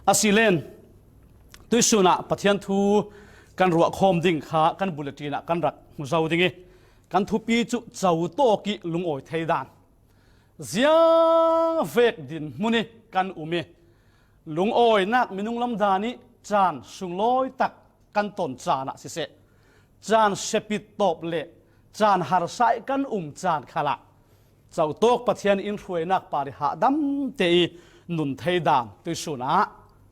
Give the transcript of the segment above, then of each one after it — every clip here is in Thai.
อาศิเลนตุยสุนัปะเทียนทูกันรัวคอมดิ่งขากันบุลตีนะกันรักมุสาวดิ่งกันทุปีจุเจ้าโตกิลุงโอยไทยดานเสียเวกดินมุนีกันอุเมลุงโอยนักมินุงลำดานิจานสุงลอยตักกันตนจานะสิเสจานเชปิตตบเละจานหารไซกันจานขละเจ้าโตกปะเทียนอินรวยนักปาริหาดำเตยนุนไทยดานตุยสุนะ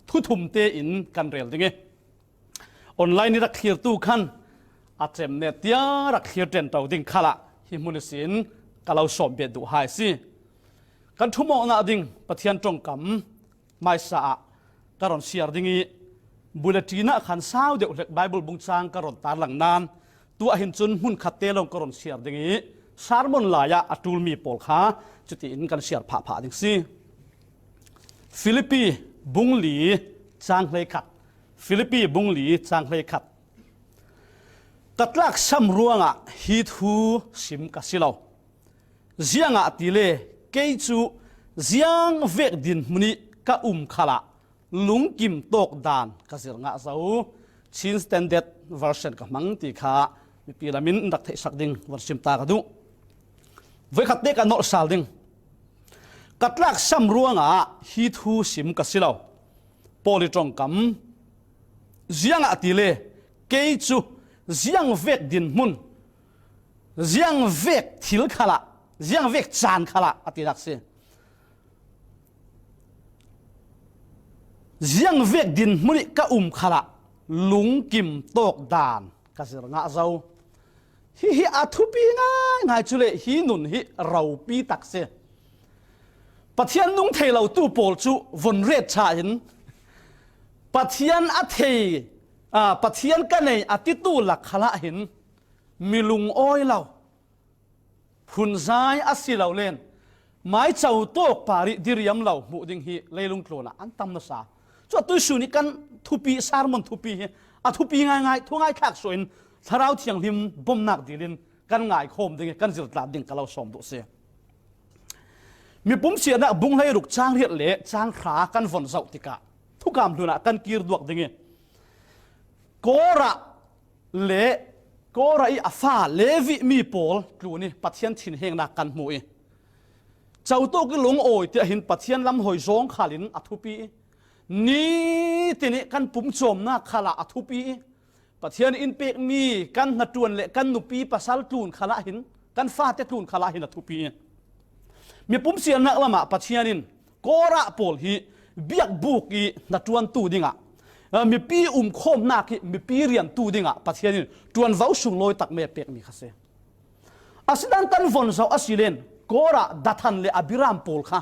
ทุทุมเตอินกันเรียลดิ่งออนไลน์นี่รักเขียตู้ขันอาเจมเนตยารักเขียเจนเตาดิ่งขละฮิมุนิสินกะเราสมเบียดูหายสิกันทุ่มองนาดิ่งปะเทียนตรงกำไม่สะกระรอนเสียดิ่งบุลตีนะขันสาวเดี๋ยวเล็กไบเบิลบุงจางกระรอนตาหลังนานตัวหินจุนหุ่นขัดเตลงกระรอนเสียดิ่งสารบนลายอัตุลมีปอลขาจุดที่อินกันเสียผ่าดิ่งสิฟิลิปปีบุงหลีจางเลยขัดฟิลิปปีบุงหลีจางเลยขัดตัดลักซ้ำรวงฮิทูสิมกัสิลาวเจียงตีเลเกยจูเจียงเวกดินมุนีกะขละลุงกิมตกดานกสิรงะเจ้าชินสแตนเดร์ดเวอร์ชันกับมังตีขามีปีละมินดักเทสักดิ่งวันชิมตากระดูเวขัดเตกันโนสัลดิ่งกัดลักซ้ำรวงฮิทูสิมกัสิลาวโพลิตรงกำเจียงตีเลเกยจูเจียงเวกดินมุนเจียงเวกทิลขละเจียงเวกจานขละอติรักเสียเจียงเวกดินมุนิกะขละลุงกิมตกดานกสิรงะเจ้าฮิอาทุปีง่ายจุเลฮินุนฮิเราปีตักเสียปะเทียนนุ่งเทเราตู้โปลจูวนเรศชาหินปะเทียนอัเทปะเทียนกันในอติตูหลักขละหินมีลุงอ้อยเราพุนใจอาศิเราเล่นไม้เจ้าโตกปาริดิริยมเราหมู่ดิ่งฮีเลยลุงโคลนะอันตำนสาจวดตุสุนิกันทุปีสารมันทุปีทุปีง่ายทุง่ายขักสวยทาราวเทียงลิมบ่มนักดิลินกันง่ายโคมดิ่งกันจิตตาดิ่งกับเราสมดุเสียมีปุ่มเสียนะบุ้งให้รุกจ้างเรียดเละจ้างขากันฝนเสาติกาทุกคำดูนะกันกีรดวกดิ่งโกระเละโกระอีอาฟาเลวิมีโพลกลูนี่ปัทเทียนถิ่นเฮงนักกันมวยเจ้าโตกิหลงโอยเตียหินปัทเทียนลำหอยร้องขาลินอัทุปีนี่ทีนี้กันปุ่มโจมนักขละอัทุปีปัทเทียนอินเปกมีกันนัดจวนเละกันนุปีปัสสัลตูนขละหินกันฟาเตตูนขละหินอัทุปีมีปุ่มเสียนักละมาปัทเทียนินโกระโพลฮีเบียกบุกีนัดจวนตูดิ่งมีปีโคมนักมีปีเรียนตูดิ่งปัทเทียนินจวนว้าสุงลอยตักเมเปกมีข้าเสอาศัยดันตันฝนเสาอาศิเลนโกระดัทันเลอบิรามโพลค่ะ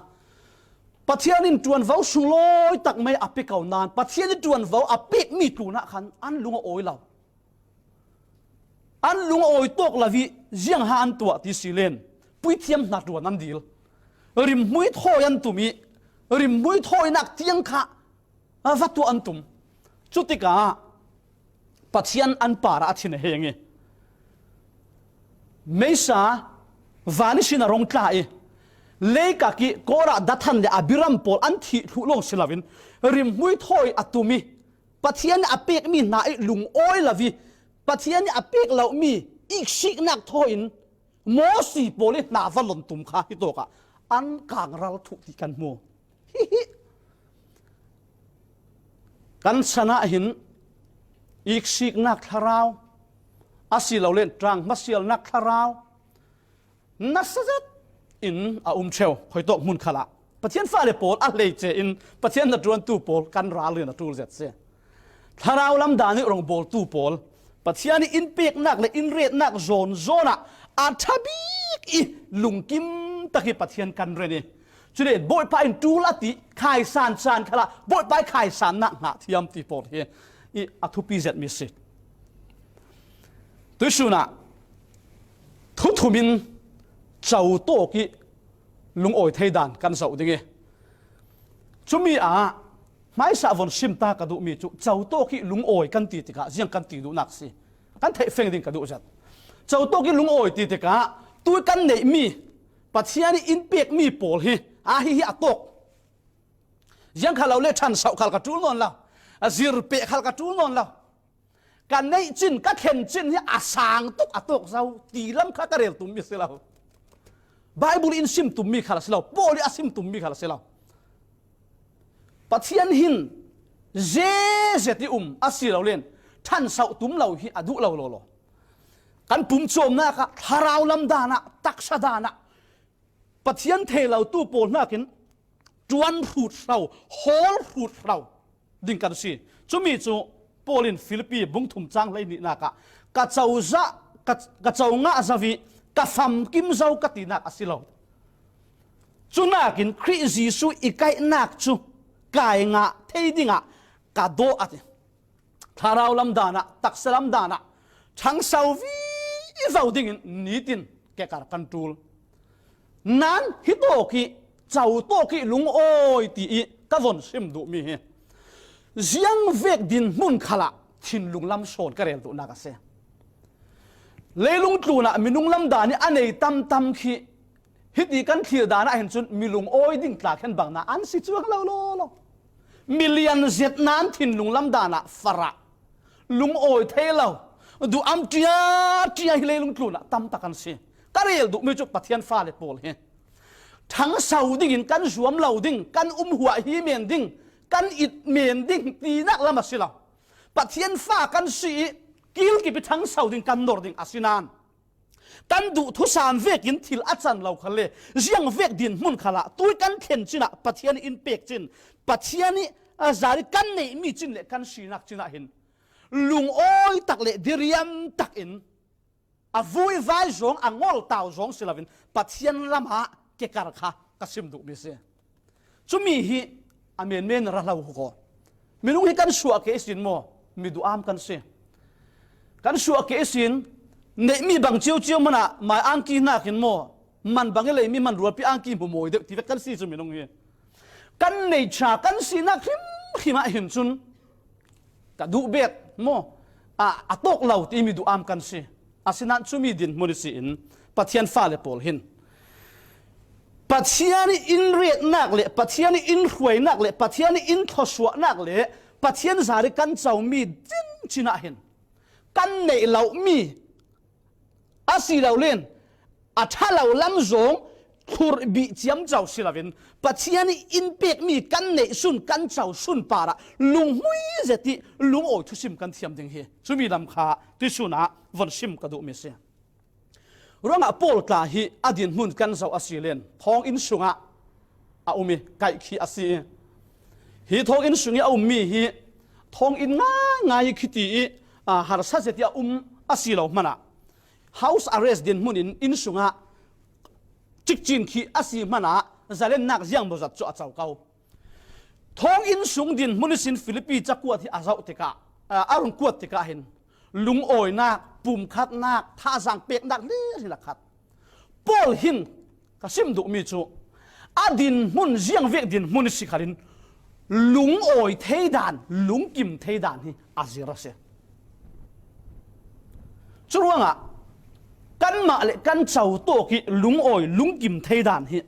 ปัทเทียนินจวนว้าสุงลอยตักเมอปิกเอานานปัทเทียนินจวนว้าอปิกมีตูนักขันอันลุงโอยเราอันลุงโอยตกละวิเจียงหาอันตัวที่ศิเลนปุยเทียมนัดตัวนั้นดีลริมมุยทอยันตุมีริมมุยทอยนักเตียงขะวัตถุอันตุมจุดที่กาปัจจัยอันปาระอันเฮงไม่ซาวานิชินารองคลายเลกากิโกระดัทันเลอบิรัมโพลอันที่ลุลงศิลาวินริมมุยทอยอัตุมีปัจจัยอเปกมีนาลุงโอยลาวีปัจจัยอเปกเรามีอีกสิกนักทอยินโมสีโพลินาวัลนตุมขาฮิโตกะอันกางเราถูกที่กันมัวกันชนะหินอีกสิกนักทาราวอาศิเราเล่นตรังมาเสียลนักทาราวนักสัจอินเชลคอยตกมุนขละประเทศฟ้าเลโปลอะไรเจอินประเทศนัดรวนตู้โปลกันราเลยนัดรูเจ็ดเสียทาราวลำดานิรองโปลตู้โปลประเทศนี้อินเปียกนักเลยอินเรียดนักโซนอาทับีกอีลุงกิมตะกี้ประเทศกันเรนี่จุดเด่นบ่อยไปจูลติขายสานขละบ่อยไปขายสานนักหาเทียมตีโปลเฮอีอัทุปีเจ็ดมิสิตุสุนะทุมินเจ้าโตกิลุงโอยไทยดานกันเสาดิ่งจุมีไม่สาวน์ชิมตากระดูมีจุเจ้าโตกิลุงโอยกันตีติกะยังกันตีดูนักสิกันเทเฟงดิ่งกระดูจัดเจ้าโตกิลุงโอยตีติกะตัวกันไหนมีปัจจัยนี้อินเปียกมีโปลเฮฮิอัตก ยังข้าเราเล่ทันเสาข้ากับจูนนเราจิรเปะข้ากับจูนนเรากันในจินก็เข็นจินที่อาสางตุกอตกเราตีลำข้ากระเรียลตุ่มมีสิเราไบเบิลอินซิมตุ่มมีข้าสิเราโปลิอาซิมตุ่มมีข้าสิเราปัจจัยหินเจติอาศิเราเล่นท่านเสาตุ่มเราฮิอดุเราโลกันปุ่มโจมนะคะฮาราวลำดานะตักชดานะปัจจัยเทเราตู้โปลนักินจวนพูดเราโฮลพูดเราดิ่งกันสิจุมีจูโปลินฟิลิปปีบุ้งถุมจังเลยนี่นะคะกะเจ้าจะกะเจ้างะจะวิกะฟัมกิมเจ้ากะตีนักอาศิเราจุนักินคริสต์สุอีกไกนักจูกายงะเทดิงะกะโดอัดฮาราวลำดานะตักสลัมดานะทั้งสาววิเจ้าดิ่งนิดินแกการกันตูลนั้นฮิโตกิเจ้าโตกิลุงโอยตีกะวนซิมดูมีเสียงเวกดินมุนขละทินลุงลำโซนกระเรลตุนักเสเลยลุงตูนะมีลุงลำดานี่อันไหนตำขี้ฮิตดีกันขี้ดานะเห็นจนมีลุงโอยดิ่งกลากเห็นบางนะอันสิจวงเราโลมิลเลียนเจ็ดนั้นทินลุงลำดานะฟระลุงโอยเทเราดูอัมเจียเลยลุงตูนะตำตะกันเสกระเรลดูไม่จุกปะเทียนฟ้าเลยโปลเฮทั้งสาวดิ่งกันสวมเหล่าดิ่งกันหัวฮีเมียนดิ่งกันอิดเมียนดิ่งตีนักละมาสิเราปะเทียนฟ้ากันสีกิลกิไปทั้งสาวดิ่งกันนอร์ดิ่งอาศินานกันดูทุสานเวกินทิลอาจารย์เราขเลยเสียงเวกดินมุนขละตัวกันเข็นจินะปะเทียนอินเปกจินปะเทียนนี่จาริกันในมีจินเละกันสีนักจินะเห็นลุงโอยตักเละดิริยมตักอินอาวุยไว้จงอ่างอลตาวจงสิลาวินปะเทียนลำหาเกการค่ะกสิมดุมิเสจุมีฮีอเมนเมนระลาวหุกมีลุงฮีกันชัวเกสินโมมีดูอามกันเสกันชัวเกสินเนมีบางเจียวมันอะหมายอังกีนักเห็นโมมันบางเลยมีมันรัวพี่อังกีโมยเด็กที่กันซีจุมีลุงฮีกันในชากันซีนักหิมะเห็นจุนกะดูเบ็ดโมอะตกเหล่าที่มีดูอามกันเสอาศินันจุมีดินมุนิสินปะเทียนฟ้าเลปอลหินปัจจัยอินเรียนักเละปัจจัยอินรวยนักเละปัจจัยอินทศวรนักเละปัจจัยสาริกันเจ้ามีจินจินะเห็นกันในเรามีอาศิเราเล่นอาถ้าเราล้ำจงทุรบิเจียมเจ้าศิลาวินปัจจัยอินเป็กมีกันในสุนกันเจ้าสุนปาระลุงมุยเจติลุงโอยทุสิมกันเทียมดึงเฮจุมีลำคาที่สุนะวันชิมกระดูกเมเสรองอาโปลกาฮีอดีตมุนกันเจ้าอาศิเลนทองอินสุงะอาอุมีไก่ขี้อาศิฮีทองอินสุงะอาอุมีฮีทองอินง่ายคิตีหาร์สัจเตียอาศิเรามันอะ house arrest ดินมุนอินสุงะจิกจินขี้อาศิมันอะจะเล่นนักยังบ่จัดจ่อเจ้าเก่าทองอินสุงดินมุนิสินฟิลิปปีจะกวดที่อาเจ้าติกาอารุณกวดติกาเห็นลุงโอยนักปุ่มคัดนักท่าสังเปียกนักนี่สิละคัดปอลหินกสิมดุมีจูอดินมุนเจียงเวกดินมุนิสิขารินลุงโอยเทดานลุงกิมเทดานนี่อาจิระเสจรวงอ่ะกันมาเลยกันเจ้าโตกิลุงโอยลุงกิมเทดานนี่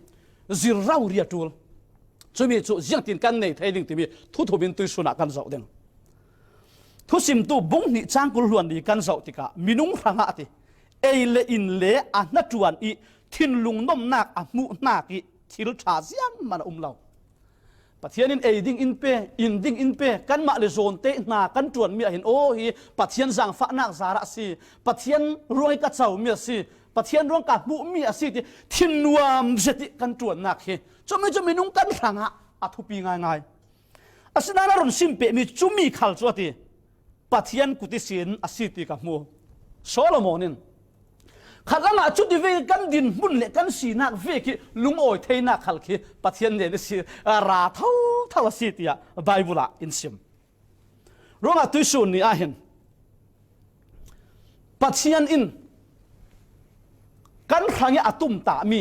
จิเราเรียตูลจะมีจูเจียงตินกันในไทยดิ่งที่มีทุกบินตุยสุนักกันเจ้าเด้งทุสิมตูบุ้งนี่จ้างกุลวนดีกันเจ้าติกามินุงรังอาติเอเลอินเลอันนัจวนอีทินลุงน้มนักอามุนักอีทิลชาเสียงมันเราปะเทียนินเอดิ้งอินเปอินดิ้งอินเปกันมาเลโซนเตนากันจวนมีเห็นโอ้ฮีปะเทียนสังฟ้านักสาระสีปะเทียนรวยกระเจ้ามีสีปะเทียนรวงกับบุมีสีที่ทินวามเจติกันจวนนักเฮจะไม่นุ่งกันรังอาทุปีง่ายอาศัยนั้นเราสิมเปมีจุมีขัลจวดที่ปะเทียนกุติสินอาศิติกับมูโซโลมอนินขัดละมาจุดที่เวกันดินมุนเละกันสีนักเวกิลุงโอยเทนักขัลคีปะเทียนเนี่ยสิราเท่าสิติยาไบเบิลอินซิมร้องตุยสุนนี่อาเห็นปะเทียนอินกันครั้งนี้อาตุมตามี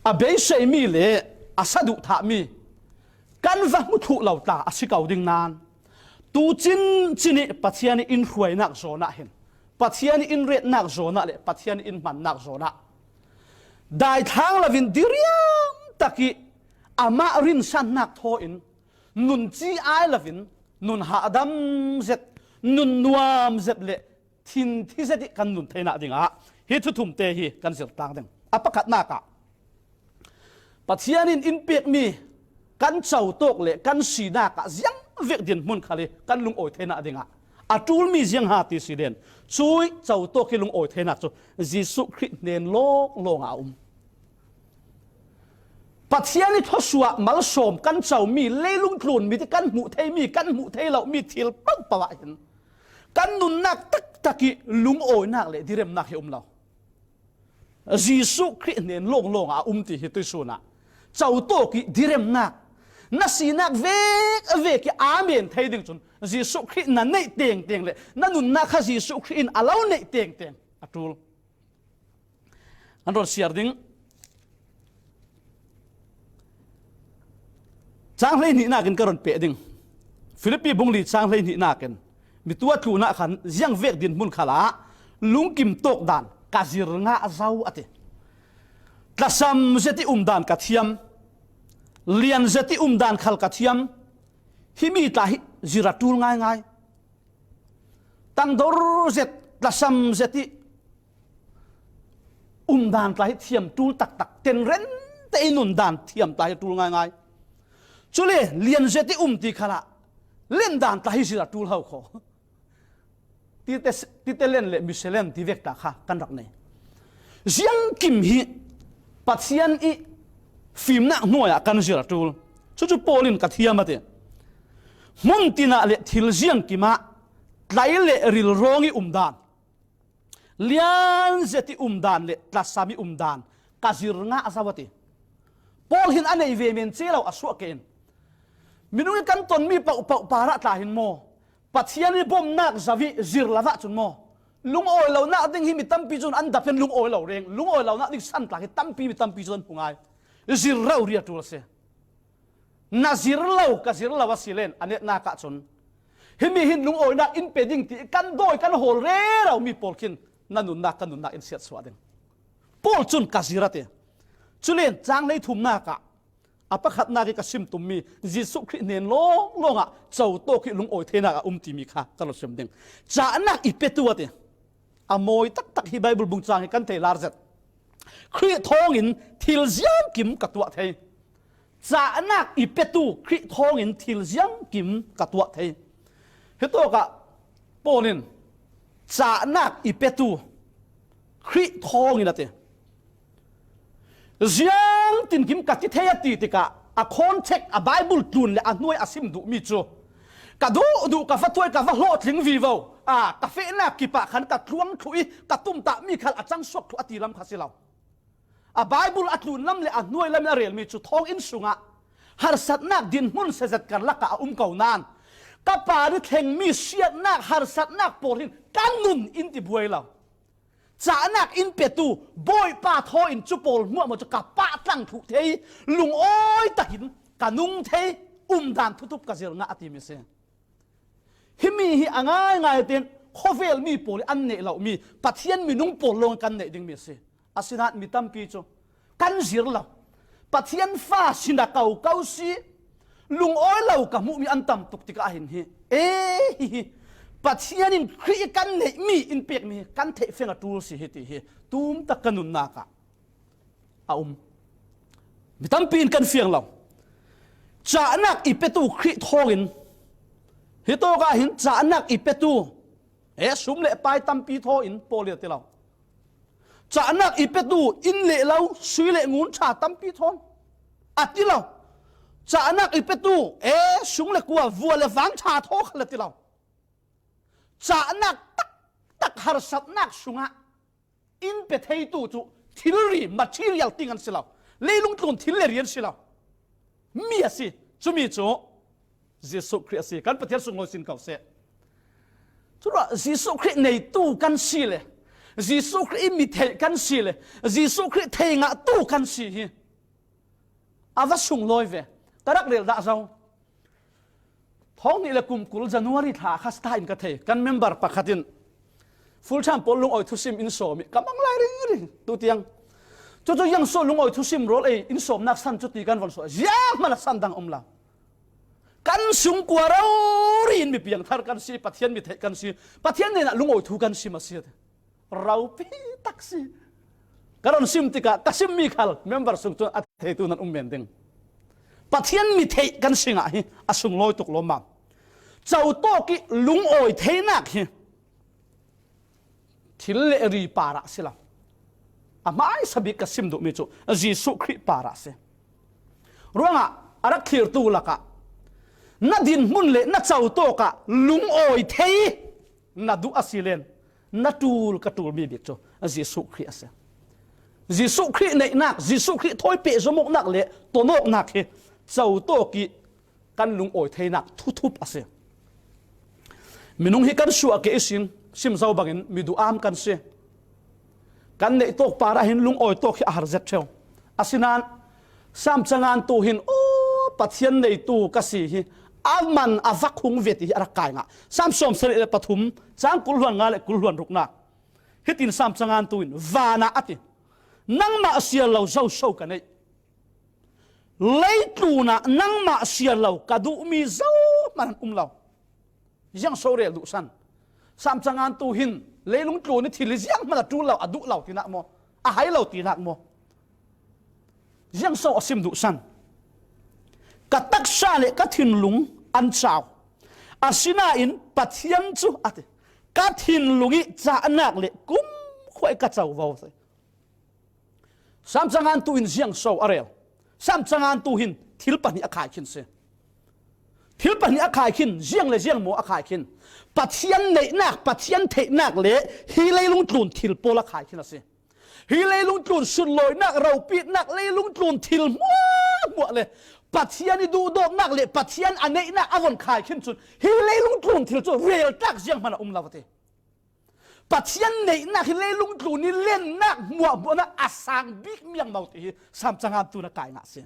อาเบยเซมีเละอาสะดุถามีกันวังมุทุเหล่าตาอาศิเกาดิ่งนานตูจินนี่ปัจจัยนี้อินรวยนักโซนะเห็นปัจจัยนี้อินเรนักโซนะเลยปัจจัยนี้อินมันนักโซนะได้ทางละวินดิเรียมตะกี้ อามารินสันนักโทอินนุนจีไอลาวินนุนหาดัมเซตนุนนวมเซตเละทินที่เซติกันนุนเทน่าดิ่งฮิตุทุ่มเตฮีกันเสียต่างดิ่งอปกัดนากะปัจจัยนินอินเปียกมีกันเจ้าตกเละกันสีนากะยังเวกดินมุนคาเลกันลุงโอยเทน่าดิ่งอาจูลมียังหาติสิเดนช่วยเจ้าตกที่ลุงโอยเทน่าจูยิสุคริสเนนโลกโลงอาปัจจัยนี้ทศวรรษมัลสมกันเจ้ามีเล่ลุงคลุนมีที่กันหมู่เทมีกันหมู่เทเรามีทิลปั้งปะวะเห็นกันนุนนักตักตะกี้ลุงโอยนักเลยที่เริ่มนักเหเรายิสุคริสเนนโลงติฮิตุสุนะเจ้าโตกี้ที่เริ่มนักนักสีนักเวกอาเมนเทดึงจนยิสุคริสนั่นเนเตียงเลยนั่นนุนนักข้ายิสุคริสอาเลาเนเตียงอัตุลอันรถเสียดิ้งจางเลยนี่นักกันกระดนเปะดิ้งฟิลิปปีบุงลีจางเลยนี่นักกันมีตัวทูนักขันยังเวกดินมุนขลาลุงกิมตกดานกาจิรงาเจ้าอติกระซัมเจติดานกัดเทียมเลียนเจติดานขัลกัดเทียมฮิมีตาฮิจิระตูลง่ายตั้งดอร์เจตกระซัมเจติดานตาฮิเทียมตูลตักเต็นเรนเตนุนดานเทียมตาฮิตูลง่ายจุเลเลียนเจติตีขลาเล่นดานตาฮิจิระตูลเฮาขอที่เตเล่นเละมิเชลเลนที่เวกตาค่ะกันรักเนี่ยยังกิมฮีปัจจัยนี้ฟิล์มนักหน่วยกันจิระตูลจู่ๆโพลินกัดเทียมมาเถอะมุนตินาเละทิลยังกิมาไล่เละริลร้องดานเลียนเจติดานเละตัสสามีดานกาจิรงาอาสาวติโพลินอันนี้เวเมนเจเราอสวกเกนมินุกันตนมีเป่าปาระตาหินโมปัจจัยนี้บ่มนักจะวิจิรละวะจุนโมลุงโอยเราหน้าดิ้งหิมิตั้มปีจนอันดับเป็นลุงโอยเราเร่งลุงโอยเราหน้าดิ้งสั้นตาหิตั้มปีจนปุ่งไงจิรเราเรียตัวเสียน่าจิรเรากับจิรเราวสิเลนอันนี้น่ากะจนหิมีหินลุงโอยน่าอินเป็ดิ้งที่กันโดยกันโหเร่เรามีปอลคินนั่นนุนนักอินเสียสวัสดิ์ปอลจุนกับจิระเตจุเลนจางในทุ่มนักะอปขัดนาฬิกาซิมตุมียิสุคริเนนโลงเจ้าโตคิลุงโอยเทนักติมีค่ะตลอดเสมเดงจานักอีเป็ตัวเตอโมยตักฮิไบเบิลบุญจางกันเทลาร์เซตคริทองอินทิลยังกิมกัตัวเทจานักอีเป็ตูคริทองอินทิลยังกิมกัตัวเทเฮตัวกะโปนินจานักอีเป็ตูคริทองอินละเตยังตินกิมกัดที่เทียตีติกะอะคอนเทกอะไบเบิลตุนและอะนวยอะซิมดูมิจูกะดูกะฟัดถวยกะฟัดโลดถึงวีโวกะเฟนักกิปะขันกะทวงถุยกะตุ้มตะมีขัลอะจังสวกถุอตีลำคาสิลาวอะไบเบิลอะตุนลำและอะนวยลำอะเรียลมิจูทองอินสุงะฮาร์สัตนักดินมุนเสจกันละกะเก่านานกะปาริเทงมีเชียนักฮาร์สัตนักโปรินกันนุนอินติบวยลาวจานักอินเปตูบอยป้าทออินจุปอลมั่วมันจะกับป้าตั้งถูกเทลุงโอ้ยตะหินกานุงเทดานทุบกระเจิงอาติมิเซฮิมีฮิอ่างง่ายเตียนโคเฟลมีปอลอันเนเรามีปัทยันมีนุ่งปอลลงกันเนดิงมิเซอาศินัดมีตั้มปีโจกันเจิรเราปัทยันฟ้าสินาเก่าซีลุงโอ้ยเรากับมุมีอันตั้มตุกติกาหินฮิปัจจัยนี้ครีกันเนี่ยมีอินเปียกมีกันเทเฟงตูสิเหตุเหตุมตะกันุนนักมีตั้มปีนกันเฟียงเราจานักอีเป็ตูครีทองินเหตุก็เห็นจานักอีเป็ตูสุมเละไปตั้มปีทออินโปเลียติเราจานักอีเป็ตูอินเละเราสุยเละงูชาตั้มปีทอนอัดที่เราจานักอีเป็ตูสุมเละกัววัวเละฟังชาทอขละที่เราจานักตักฮาร์สัตนักสุงะอินเปเทตูจูทิลรีมาทีเรียลติงันสิลาวเลยลุงตุนทิลเรียนสิลาวมีสิจุมีจูเยซูคริสต์กันประเทศสุงโอสินเก่าเสจุระเยซูคริสต์ในตู้กันสิเลยเยซูคริสต์มีเทกันสิเลยเยซูคริสต์เทงะตู้กันสิอาวัสุงลอยเวตรักเรียลดาเจ้าท้องนี่แหละกลุ่มกุลจันวารีท่าคัสตาอินกเทกันเมมเบอร์ปะขัดินฟูลชัมปอลลงออยทุซิมอินโซมิกำลังไล่เรื่องตัวเตียง cho yang so lung oi thu sim rol ei in som nak san chu ti kan vol so ya mana san dang la kan sung kwa rau rin mi piang thar kan si pathian mi the kan si pathian ne na lung oi thu kan si ma si rau pi taksi karon sim tika kasim mi khal member sung tu at the tu nan men ding pathian mi the kan singa hi asung loi tuk lo ma chau to ki lung oi the nak hi thil le ri para sila amai sabi kasim du mi chu jisu khri para se ruanga arak thir tu laka na din mun le na chau to ka lung oi thei na du asilen na tul ka tul mi bik chu jisu khri ase jisu khri nei nak jisu khri thoi pe zomok nak le tonok nak he chau to ki kan lung oi thei nak thu thup ase minung hi kan su ake isin sim zau bangin mi du am kan se kan nei tok para hin lung oi tok hi har zet theu asinan sam changan tu hin o pathian nei tu ka si hi aman avak hung veti ara kai nga sam som sere pathum chang kulhuan nga le kulhuan rukna hitin sam changan tu in vana ati nang ma sia lo zau so ka nei leituna nang ma sia lo ka du mi zau man lo yang so re du san sam changan tu hin leilung tlu ni thil jiang ma tu lo adu lo ti na mo a hai lo ti nak mo yang so asim du san ka tak sha le ka thin lung an chao asina in pathian chu ate ka thin lungi cha nak le kum khoi ka chau vo se sam changan tu in jiang so arel sam changan tu hin thil pani akhai khin se thil pani akhai khin jiang le jiang mo akhai khin pathian nei nak pathian thei nak le hi leilung tlun thil pola khai khin ase hi leilung tlun sun loi nak rau pi nak leilung tlun thil mo le pathian du dok nak le pathian anei nak avon khai khin chun hi leilung tlun thil chu real tak jiang mana lawate pathian nei nak hi leilung tlun ni len nak mo na asang big miang mau ti sam changan tu na kai na se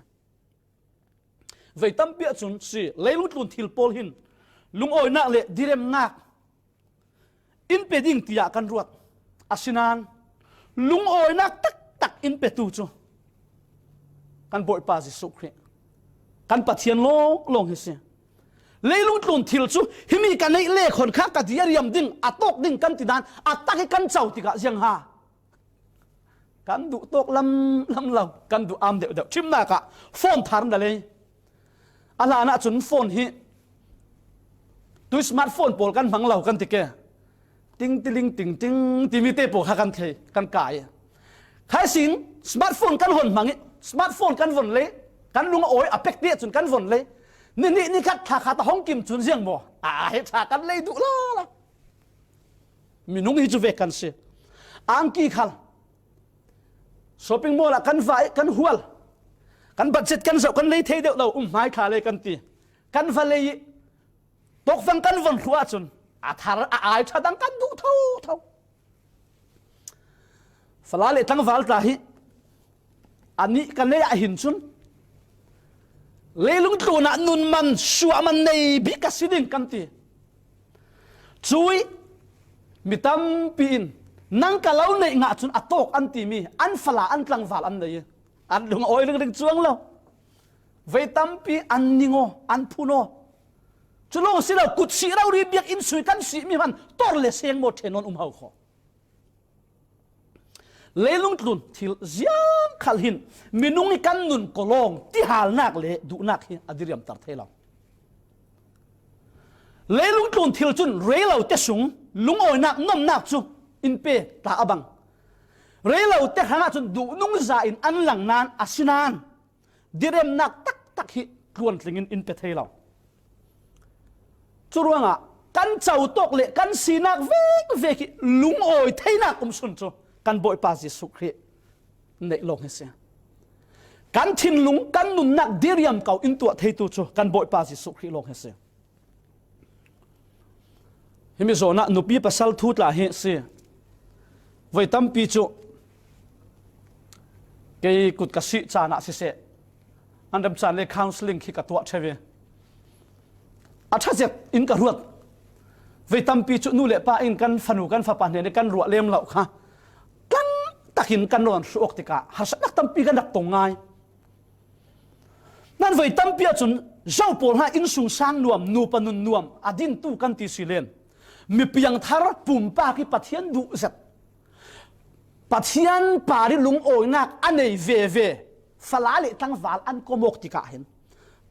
vậy tâm bịa chúng si lấy lút luôn thil pol hin lung oi nak le direm nak in pe ding tia kan ruat asinan lung oi nak tak tak in pe tu chu kan boi pa ji su khre kan pathian long hi se lấy lút luôn thil chu himi kan nei le khon kha ka dia riam ding atok ding kan ti dan atak kan chau ti ka jiang ha kan du tok lam law kan du am de chim na ka phone thar da le ala na chun phone hi tu smartphone pol kan mang lau kan ti ke ting tiling ting ting timite po kha kan thei kan kai khai sin smartphone kan hon mangi smartphone kan von le kan lung oi apek ti chun kan von le ni khat kha ta hong kim chun jiang mo he tha kan le du la minung hi chu ve kan se ang ki khal shopping mall kan vai kan hual kan budget kan so kan lei thei deuh lo mai kha le kan ti kan va lei tok fang kan von khua chun a thar a ai tha dang kan du thau fala le tang wal ta hi ani kan le a hin chun leilung tu na nun man suwa man nei bi ka siding kan ti chui mitam pin nang ka lau nei nga chun atok an ti mi an fala an tlang wal an nei an lung oi ring chuang lo ve tampi an ningo an phuno chulo sila kut si rau ri biak in sui kan si mi man tor le seng mo thenon hau kho leilung tlun thil ziam khal hin minung ni kan nun kolong ti hal nak le du nak hi adiriam tar thela leilung tlun thil chun reilo te sung lung oi nak nom nak chu in pe ta abang reilo te hanga chun du nung za in an lang nan asinan direm nak tak tak hi kluan tlingin in pe thelo churuanga kan chau tok le kan sinak ve ki lung oi theina kum sun chu kan boi pa ji sukhi nei long hese kan thin lung kan nun nak diriam kau in tu thei tu chu kan boi pa ji sukhi long hese himi zona nupi pasal thut la he se voi tam pi chu ke kut ka si chana si se andam chan le counseling khi ka to theve acha jet in ka ruat ve tam pi chu nu le pa in kan fanu kan fa pa ne kan ruwa lem lau kha kan takin kan non suok tika hasak nak tampi kan dak tongai nan voi tampi chun zau pol ha in sung sang nuam nu panun nuam adin tu kan ti silen mi piang thar pum pa ki pathian du zat pathian pari lung oi nak anei ve falale tang wal an komok tika hen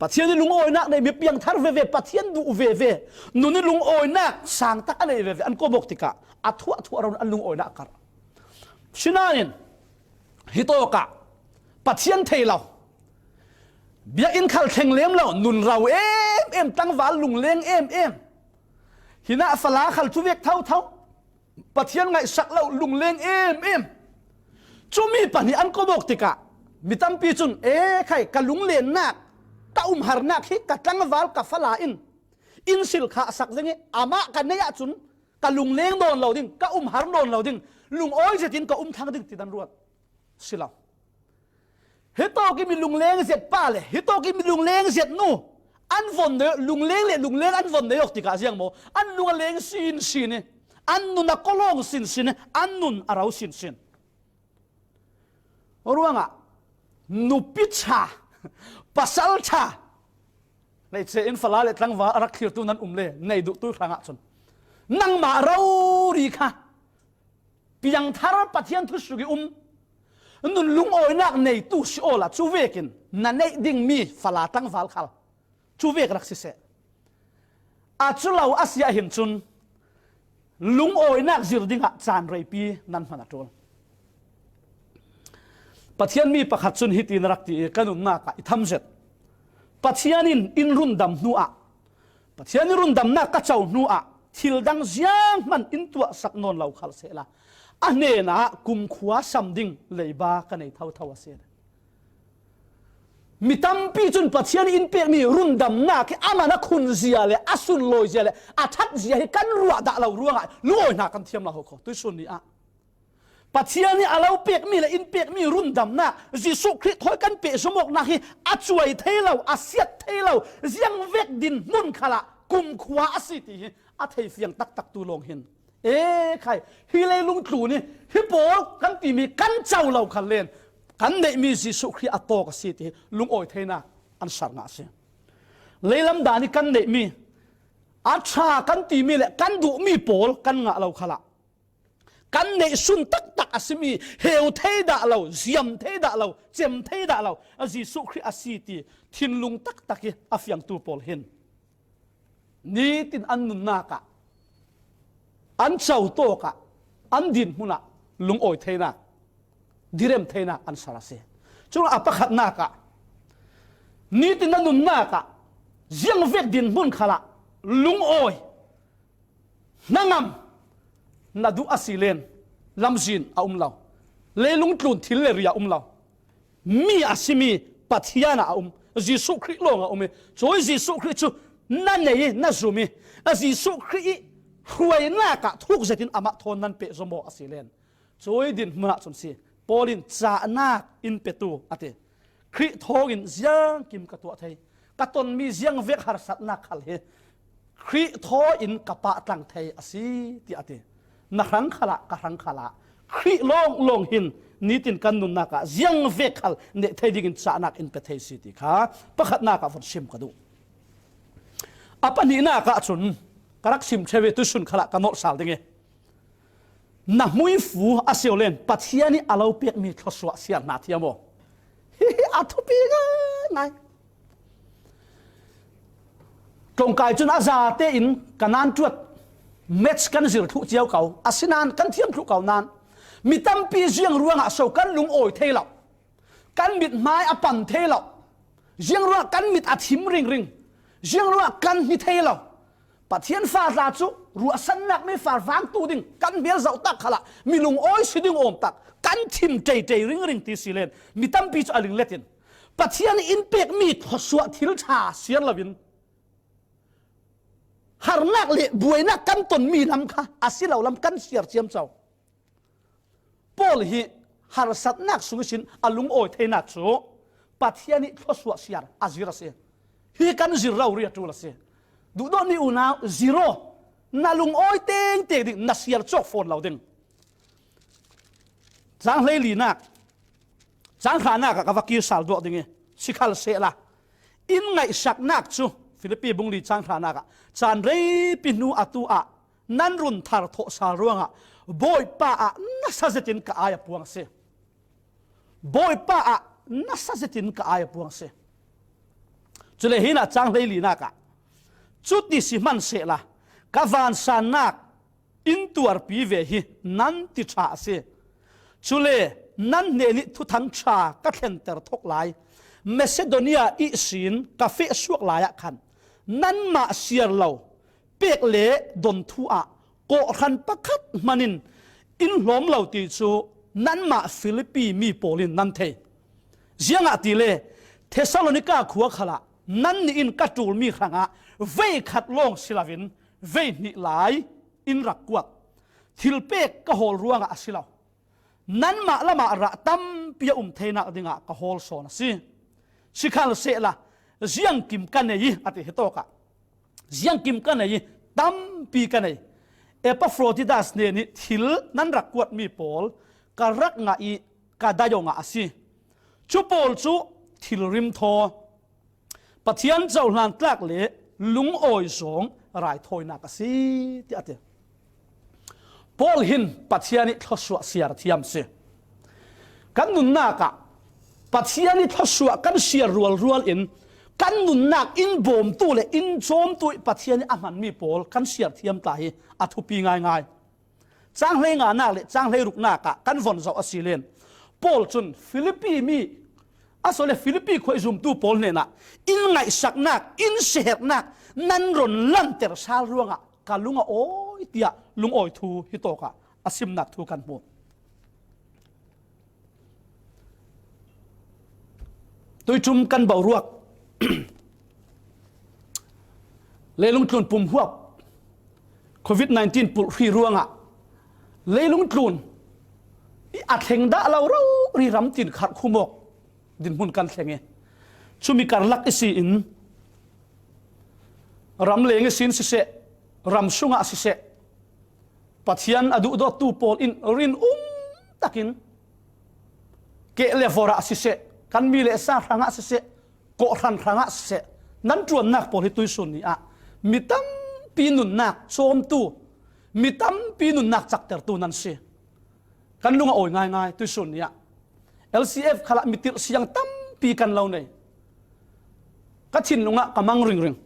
pathian ni lung oi nak nei mi piang thar ve pathian du ve nu ni lung oi nak sang tak anei ve an komok tika athu aron an lung oi nak kar sinanin hitoka pathian theilaw bia in khal theng lem lo nun rau em tang wal lung leng em hina fala khal chu vek thau pathian ngai sak lo lung leng em chumi pani an ko bok tika mitam pi chun khai ka lung len nak ka har nak hi ka tang wal ka fala in sil kha sak zengi ama ka neya chun ka lung leng don lo ding ka har don lo ding lung oi jetin ka thang ding ti dan ruat silaw hito ki mi lung leng zet pa le hito ki mi lung leng zet nu an von de lung leng an von de yok tika siang mo an lung leng sin ne an nun na kolong sin an nun arau sin oruanga nu picha pasal cha nei che in fala le tlang wa arak khir tu nan le nei du tu ranga chun nang ma rau ri kha piang thar pathian thu sugi nun lung oi nak nei tu si ola chu vekin na nei ding mi fala tang wal khal chu vek rak si se a chu lau asia hin chun lung oi nak zir dinga chan rei pi nan hmana tol pathian mi pakhat chun hiti narak ti kanun na ka itham zet pathianin in run dam nu a pathian run dam na ka chau nu a thil dang ziang man in tua sak non lau khal se la ane na kum khua samding leiba ka nei thau ase mitam pi chun pathian in pek mi run dam na ki amana khun zia le asun loi zia le athat zia hi kan ruwa da lo ruanga loi na kan thiam la ho kho tu sun ni a pathian ni alo pek mi le in pek mi run dam na jisu khri thoi kan pe somok na hi a chuai theilo a siat theilo ziang vek din mun khala kum khwa asiti hi a thei fiang tak tu long hin khai hi le lung tlu ni hi pol kan ti mi kan chau lo khan len kan nei mi jisu khri atok asiti lung oi theina an sar nga se leilam dani kan nei mi a tha kan ti mi le kan du mi pol kan nga lo khala kan nei sun tak asimi heu thei da lo ziam thei da lo chem thei da lo a jisu khri asiti thin lung tak ki afyang tu pol hin ni tin an nun na ka an chau to ka an din huna lung oi theina direm theina an sarase chung apakhat na ka ni tin an nun na ka ziang vek din mun khala lung oi nangam nadu asilen lamjin a umlaw lelung tlun thil le ria umlaw mi asimi pathiana a jisu khri longa choi jisu khri chu na nei na zumi a jisu khri huai na ka thuk zetin ama thon nan pe zomo asilen choi din ma chun si polin cha na in petu ate khri thogin ziang kim ka to thai ka ton mi ziang vek har sat na khal he khri tho in kapa tlang thai asi ti ate na rang khala ka rang khala khri long hin nitin kan nun na ka ziang vek khal ne thai digin cha nak in pe thai si ti kha pakhat na ka von sim ka du apani na ka chun karak sim cheve tu sun khala ka no sal dinge na mui fu asiolen pathiani alo pek mi thoswa sia na thiamo athupi ga ngai tong kai chun aza te in kanan tuat match kan zir thu chiao kau asinan kan thiam thu kau nan mitam pi jiang ruanga so kan lung oi theilo kan mit mai apan theilo jiang ruanga kan mit athim ring jiang ruanga kan hi theilo pathian fa la chu ruwa san nak me far wang tu ding kan bel zau tak khala milung oi siding om tak kan thim tei ring ti silen mitam pi chu aling letin pathian in pek mi thoswa thil tha sian lovin har nak le buina kan ton mi lam kha asilau lam kan siar chiam chau pol hi har sat nak sungisin alung oi theina chu pathiani thoswa siar azira se hi kan zirau ria tu la se du do ni una zero na lung oi teng ding na siar chok phone lo ding จางเลยลีนักจางขานักกับวักีสาลดวกดิ่งสิขัลเสละอินไงสักนักจูฟิลิปปีบุงลีจางขานักจานเรปินูอัตุอะนั่นรุนทาร์โทสารวงบอยป้านัสเซตินกับอายปวงเสบอยป้านัสเซตินกับอายปวงเสจุเลหินะจางเลยลีนักจุดที่สิมันเสละกวานสานักอินตัวปีเวหินั่นติชาเสจุเลนั่นเนนิทุทังชาก็เห็นแต่ทกลายเมซิโดเนียอิสินกาเฟสวกลายขันนั่นมาเสียเราเปียกเละดนทัวโกขันประคัดมันินอินหลอมเราตีจูนั่นมาฟิลิปปีมีโปลินนั่นเทเจียงอาติเลเทสซาโลนิกาขัวขละนั่นนี่อินกัตูลมีครั้งอะเวขัดลงศิลาวินเวนิหลายอินรักกวกทิลเปกก็โหลรวงอะศิลานั้นมาละมาระตั้มเปียเทนักดิ่งะก็โฮลโซนสิขัลเสละเจียงกิมกันเนยอติเหตุกะเจียงกิมกันเนยตั้มปีกันเนยเอปโฟรติดัสเนนิทิลนั้นรักกวดมีโพลกะรักงะอีกะได้ยงะสิจูโพลจูทิลริมทอปะเทียนเจ้าหลานกลักเละลุงโอยสงรายทอยนักสิที่อติพอลหินปัจเจียนิทศวเสียร์ที่ยามเสกันนุนนักปัจเจียนิทศวกันเสียรัวอินกันนุนนักอินบอมตัวเลยอินโจมตัวปัจเจียนิอามันมีพอลกันเสียร์ที่ยามตายอัทุปีง่ายจางเลยงานนักเลยจางเลยรุกนักกันวันเจ้าอสิเลนพอลจนฟิลิปปีมีอาศัยฟิลิปปีคอยซุ่มตัวพอลเนี่ยนะอินไงสักนักอินเสียนักนั่นรอนลั่นเตอร์ซาลรวงกาลุงโอ้ยเตียลุงโอยทูฮิโตกะอาซิมนักทูกันหมดตัวจุ่มกันเบารวก เลยลุงทุนปุ่มหัวโควิด-19 ปุ่มรีรวงเลยลุงทุนอัดเฮงด่าเรารีรำจินขัดคุมกดินหุ่นกันแข่งชุมีการลักอิสีอินรำเลงสินสิเสรำสุงะสิเสปัจจัยอดูดตูโพลอินรินตักินเกเลฟอระสิเสกันมีเลสารังะสิเสโกรันรังะสิเสนั้นจวนนักโพลิตุยสุนีมิตัมปีนุนนักโจมตูมิตัมปีนุนนักจักเตอร์ตูนันเสกันลุงโอยง่ายตุยสุนีLCF ขลักมิติเสียงตั้มปีกันเราเนี่ยก็ชินลุงกำมังริง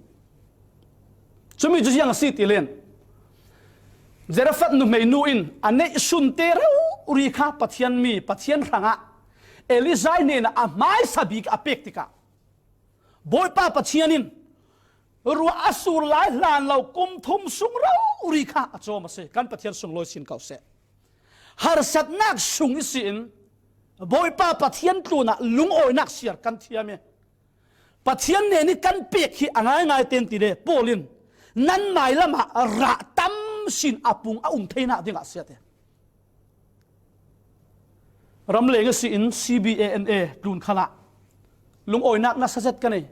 จะมีจุดยังสิติเลนเจรฟัดนุเมนูอินอันนี้สุนเตอร์อุริคาปัทยันมีปัทยันรังเอลิซายเนนะไม่สบิกอเปกติกาบอยป้าปัทยันินรัวอสูรหลายล้านเรากุมทุมสุงเราอุริคาอจอมาเสกันปัทยันสุงลอยสินเขาเสฮาร์สัตนักสุงอิสินบอยป้าปัทยันตัวน่ะลุงโอยนักเสียกันเทียมปัทยันเนี่ยนี่กันเปียกที่ง่ายเต็มทีเดโปลินนั่นหมายละมาระตั้มสินอปุงเทน่าดิ่งเสียเตรำเลงสิน CBANA ดูนขณะลุงโอยนักนักเสด็จกันนี่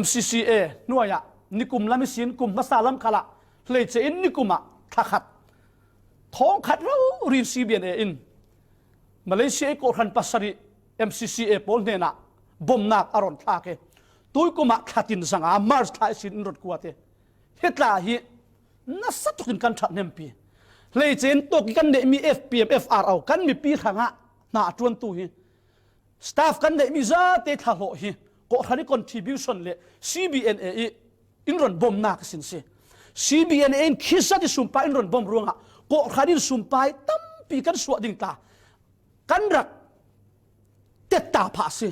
MCCA นัวยนิกุมลามิสินกุมมาซาลัมขละเลยเจนนิกุมะทักขัดท้องขัดเราเรียน CBANA อินมาเลเซียโกรันปัสสรี MCCA ปนเนนะบ่มนักอารอนทักเกตุยกุมะขัดินสังอามาร์สไทยสินรถกวาเตเฮตลาฮีน่าสัตว์กินกันชัดเนมปีเลยเจนตกกันเดมี FPM FR เอากันมีปีขังน่าจวนตัวฮีสตาฟกันเดมีซาเตทาโลฮีก็ทันที contribution เลย CBNA อินรอนบ่มนักสินเส CBNA คิดซะที่สุมไปอินรอนบ่มรวงก็ทันทีสุมไปตั้มปีกันสวดดิ่งตากันรักเตตาภาษี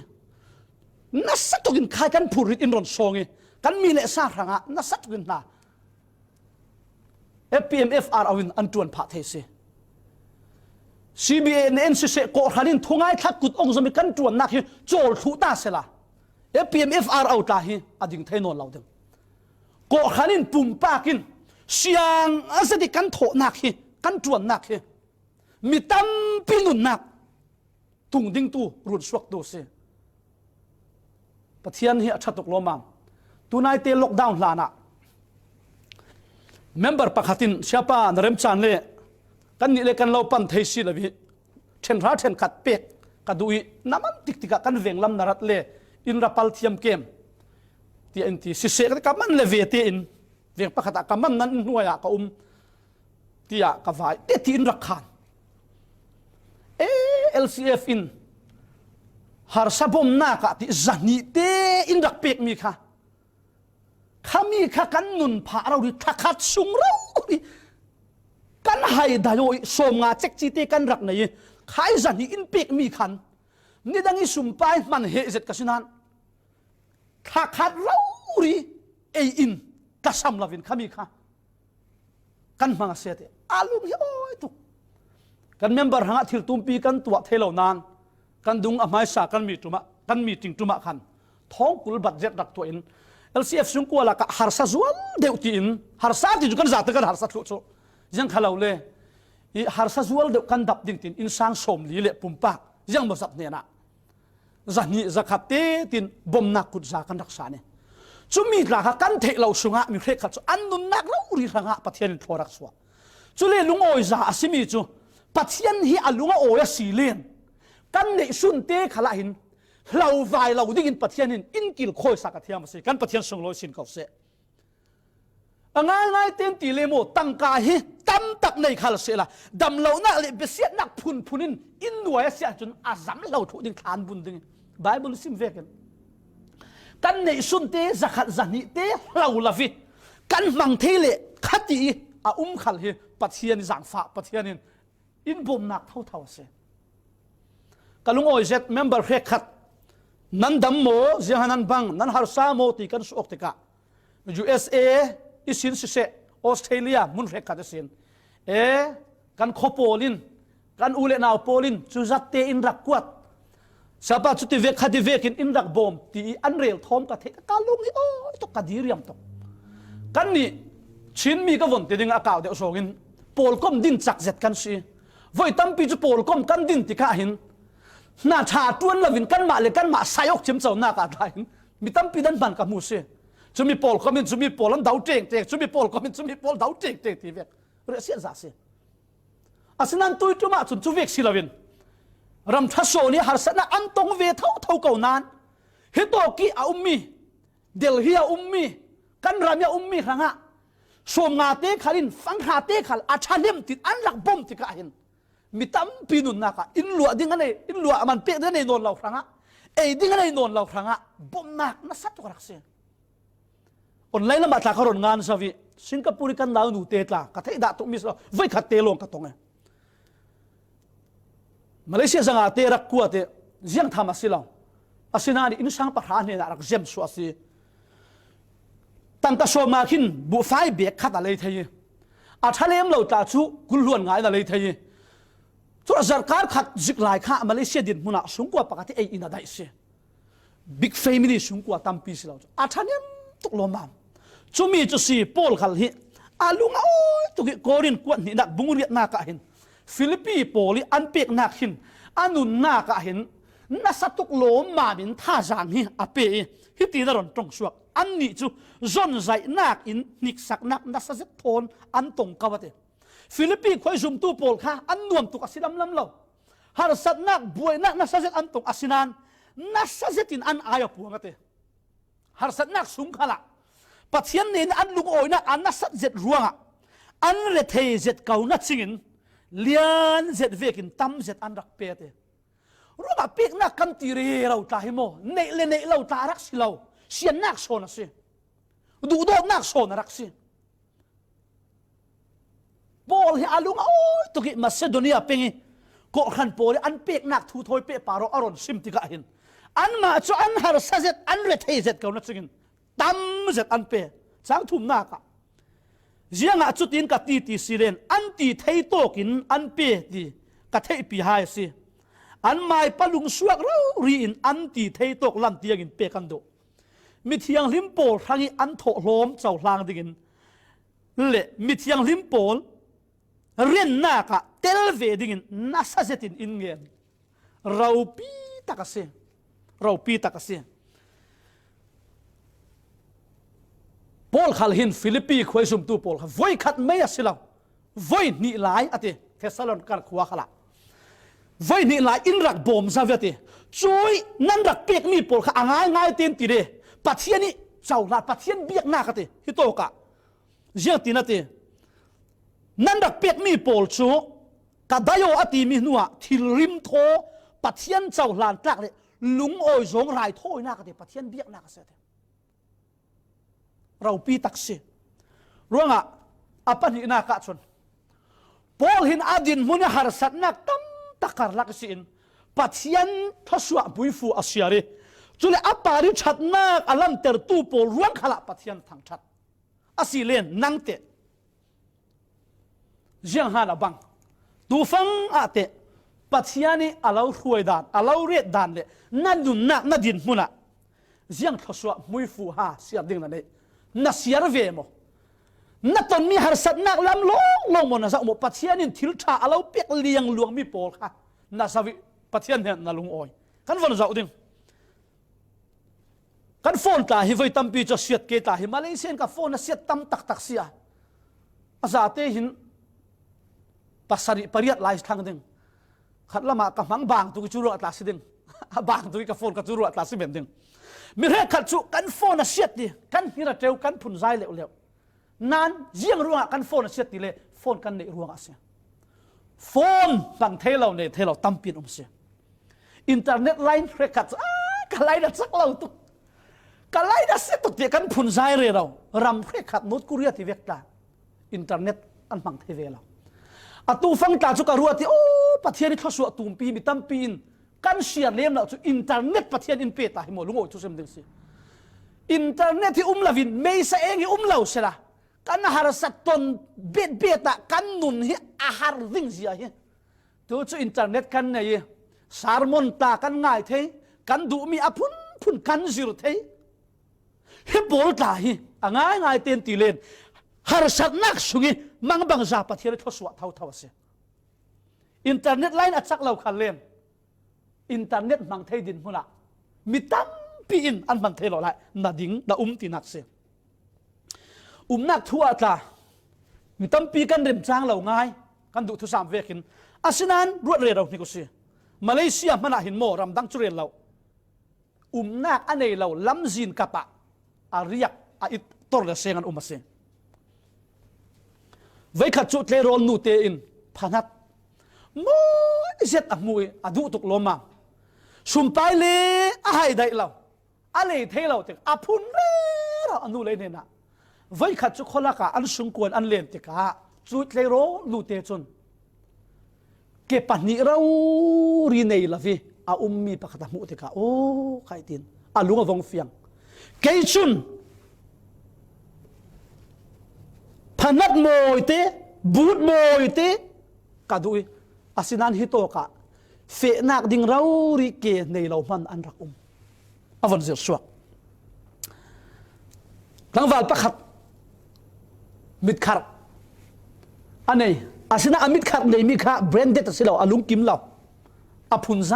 น่าสัตว์กินใครกันพูดอินรอนซองกันมีเลสารังน่าสัตว์กินน่ะ FPMFR เอาวินอันจวนพาเทเส CBNN เสกโกขันินทุ่งไอ้ทักกุดองสมิกันจวนนักฮิโจลทุตาเสละ FPMFR เอาตาฮิอดิ่งเทนนเราเดิมโกขันินปุ่มปากินเสียงอาศัยกันโถนักฮิกันจวนนักฮิมีตั้มปีนุนนักตุงดิ้งตูรุนสวกดูเสปะเทียนเฮียชัดตกลมมันตัวนายเตล็อกดาวน์ลานะเมมเบอร์ปะขัดินเชียป้านเริ่มจานเล่กันนี่เล่กันเราปั่นเทสิละวิ เช่นร้าเช่นขัดเป็กกระดุยน้ำมันติกติกกันเวงลำนรัดเล่อินรับพัลเทียมเกมที่อันที่สิเสกกับมันเลเวตีอินเวงประคัตกับมันนั้นหน่วยอะก็ที่อะกับไว้เตที่อินรักขันLCF in har sabom na ka ti zani te in rak pek mi kha khami kha kan nun pha ro ri thakhat sung ro ri kan hai da yo som nga chek chi te kan rak nei khai zani in pek mi khan ni dangi sum pai man he zet kasinan thakhat ro ri in ka sam lavin khami kha kan manga se te alung hi oi tu kan member hanga thil tumpi kan tua thelo nan kan dung amai sa kan mi ting tuma khan thong kul budget rak to in LCF sung ko la ka harsa zual deuti in harsa ti kan za ta kan harsa thu cho jang khalau le i harsa zual de kan dap ding tin in sang som li le pumpa jang mo sap ne na zani zakat te tin bom na kut za kan rak sa ne chumi la ka kan the lo sunga mi khe khat an nun nak lo ri ranga pathian thorak swa chu le lung oi za asimi chu pathian hi alunga oya silen kan nei sun te khala hin hlau vai lo ding in pathian in kil khoi sakathiam se kan pathian song lo sin kau se angai ten ti le mo tangka hi tam tak nei khal se la dam lo na le besiat nak phunin in nuaya sia chun azam lo thu ding than bun ding bible sim veken kan nei sun te zakhat zani te hlau lavi kan mang thele khati a khal hi pathian zang fa pathian in bom nak thau se kalung oi zet member khe khat nan dam mo zihanan bang nan har sa mo ti kan sok te ka USA isin se Australia mun khe khat sin kan khopolin kan ule naw polin chu zat te in rak kwat sapa chu ti vek khati vekin in rak bom ti an rel thom ka the kalung hi oi to kadiriam to kan ni chin mi ka von te ding akaw de sogin pol kom din chak zet kan si voi tampi chu pol kom kan din ti ka hin na tha tuan lovin kan ma le kan ma sayok chim chaw na ka thain mi tampi dan ban ka mu se chumi pol komin chumi polan dau teng teng chumi pol komin chumi pol dau teng teng ti vek re sia za se asinan tui tuma chun chu vek si lovin ram thaso ni har sana an tong ve thau ko nan he to ki a ummi delhi a ummi kan ramya ummi ranga som nga te khalin fang ha te khal a thanem tit an lak bom ti ka hin mi tam pinun naka in lua ding ane in lua man pe de nei non lau franga ding ane non lau franga bom nak na sat to rak se online ma tla kharon ngan sawi singapore kan lau nu te tla ka thei da to mis voi khat te long ka tong malaysia zanga te rak ku ate jiang thama silaw asinani in sang pa thane na rak jem su asi tanta so ma khin bu fai be khat a lei thei a thalem lo ta chu kul luan ngai na lei thei chu zarkar khat zik lai kha malaysia din huna sungkwa pakati ina dai se big family sungkwa tampi silaw a thanem tuk lomam chumi chu si pol khal hi alunga oi tu ki korin kwat ni nak bunguriat na ka hin philippi poli an pek nak hin anun na ka hin na satuk lom ma min tha jang hi ape hi ti na ron tong suak an ni chu zon zai nak in nik sak nak na sa zet thon an tong kawate philippi khoi zum tu pol kha an nuam tu asilam lam lo har sat nak buai nak na sa zet an tong asinan na sa zetin an aya puangate har sat nak sung khala pathian nen an lung oi na an na sat zet ruanga an re thei zet kau na chingin lian zet vekin tam zet an rak pete ruga pek na kan ti re ro ta hi mo nei le nei lo ta rak si lo sian nak so na se du do nak so na rak si bol hi alung oi to ki macedonia pengi ko khan pol an pek nak thu thoi pe paro aron sim ti ka hin an ma chu an har sa zet an re thei zet kau na chingin tam zet an pe chang thum na ka zianga chutin ka ti siren an ti thei tokin an pe ti ka thei pi hai si an mai palung suak ro ri in an ti thei tok lam tiang in pe kan do mi thiang lim pol thangi an tho hlom chaw hlang dingin le mi thiang lim pol ren na ka tel ve dingin na sa zetin in ngen rau pi takase Paul khalhin Philippi khoi sum tu Paul voi khat mai asilaw voi ni lai ate Thessalon kar khwa khala ไว้นี่หลายอินรักบ่มซาเวติช่วยนั่นรักเปียกมีปลค่ะง่ายง่ายเต็มตีเดปัทเทียนี่เจ้าลาปัทเทียนเบียกหน้ากันติฮิโตกะเจียตินาตินั่นรักเปียกมีปลชูกะได้โออติมีนัวทิลริมโทปัทเทียนเจ้าลานตักเลยลุงโอยสงรายโทยหน้ากันติปัทเทียนเบียกหน้ากันเสียติเราปีตักเสียรู้งะอปันหินากะชนปอลหินอดินมุนหารสัตนักตั้มตะการลักษินปัทยันทศวบุยฟูอาเซียรีจุเลอปาริชัดนักอลัมเตอร์ตูปอลรวงขลับปัทยันทางชัดอาศิเลนนังเตะเจียงฮานาบังตูฟังอาเตะปัทยันนี่อาลาวรวยดานอาลาวเรดดานเลยนั่นดุนนักนั่นดินมุนะเจียงทศวบุยฟูฮาเสียดิ่งนั่นเองนัเสียรเวมนัตอนมีหารสัตนักลำลงมนะสักหมดปัทยันนี่ทิลชาอาลาวเปียกเลียงหลวงมีปอลค่ะนัสวิปัทยันเนี่ยนาลุงอ้อยกันวันเสาร์ดิ่งกันโฟนตาฮิไว้ตั้มปีจะเสียดเกตาฮิมาเลเซียนกับโฟนน่ะเสียดตั้มตักเสียอาซาเตหินปัสสริปริยัดไลฟ์ทางดิ่งขัดละมากับมังบางตุกิจูรุอัตลาสิดิ่งบางตุกิกับโฟนกับจูรุอัตลาสิเบนดิ่งมีเรื่องขัดจุกันโฟนน่ะเสียดดิกันฮิระเจ้ากันพุ่นใจเร็วนั้นเยี่ยงรัวกันโฟนน่ะเสียดดิเลยโฟนกันเนรัวอาเซียโฟนบังเทเราเนี่ยเทเราตั้มปีนเสียอินเทอร์เน็ตไลน์เรคัดกันไลน์ดัดสักเราตุกันไลน์ดัดเสียตุกเดียกันพุ่นใจเรื่องเรารำเรคัดโน้ตกุเรียที่เวกตาอินเทอร์เน็ตอันบังเทเวเราอตูฟังตาจุกรัวที่โอ้ประเทศนี้ทศวรรษตุ่มปีมีตั้มปีนกันเสียเลี้ยมเราจุอินเทอร์เน็ตประเทศอินเปตาหิโมลุงโอทุเซมดึงสิอินเทอร์เน็ตที่ลาวินไม่ใช่เองที่เราเสียกันหารสัตตนเบียดกันนุนเฮอาหารวิ่งเสียเฮตัวจุอินเทอร์เน็ตกันเนี่ยสารมนตากันง่ายเทกันดูมีอพุ่นกันสิรุเทเฮบอลตาเฮง่ายเต็มตีเลนหารสัตนักสุกิมังบังซาปะเทระทศวรรษเท่าเสียอินเทอร์เน็ตไลน์อัดสักเราขันเลนอินเทอร์เน็ตมังเทดินมุนะมีตั้มปีนอันมังเทเราไรนาดิ่งนาตีนักเสียนักทั่วตามีตั้มปีกันเริ่มจ้างเราง่ายกันดูทุสามเวกินอาศินันรวดเร็วเรานี่ก็สิมาเลเซียมันหินโมรำดังจุเรียนเรานักอันนี้เราล้ำจินกับปะอาริยกอิตอร์เลเซงันมาเสียไว้ขัดจุดเลโรนนูเตอินพนัดมวยเจ็ดมวยอดุตุกลมมาสุมไปเลยอะไรได้เราอะไรเทเราเถอะพุนเร่อนุเลยเนี่ยนะไว้ขัดจุคนละกะอันสมควรอันเลียนติกาจุดเลโรนูเตจนเก็บปันนี้เรารีเนยละพี่มีปากตามุติกาโอ้ใครตินลุงวงเฟียงเกยชุนพนัดโมยเตบูดโมยเตกาดุยอาศินันฮิโตกะเฟนักดิ่งเราริเกในเรามันอันรักวันเสียสวกหลังวันประคัดมิดคาร์อันนี้อาศินันมิดคาร์ในมิดคาร์แบรนด์เด็ดสิเราลุงกิมเราพุนไซ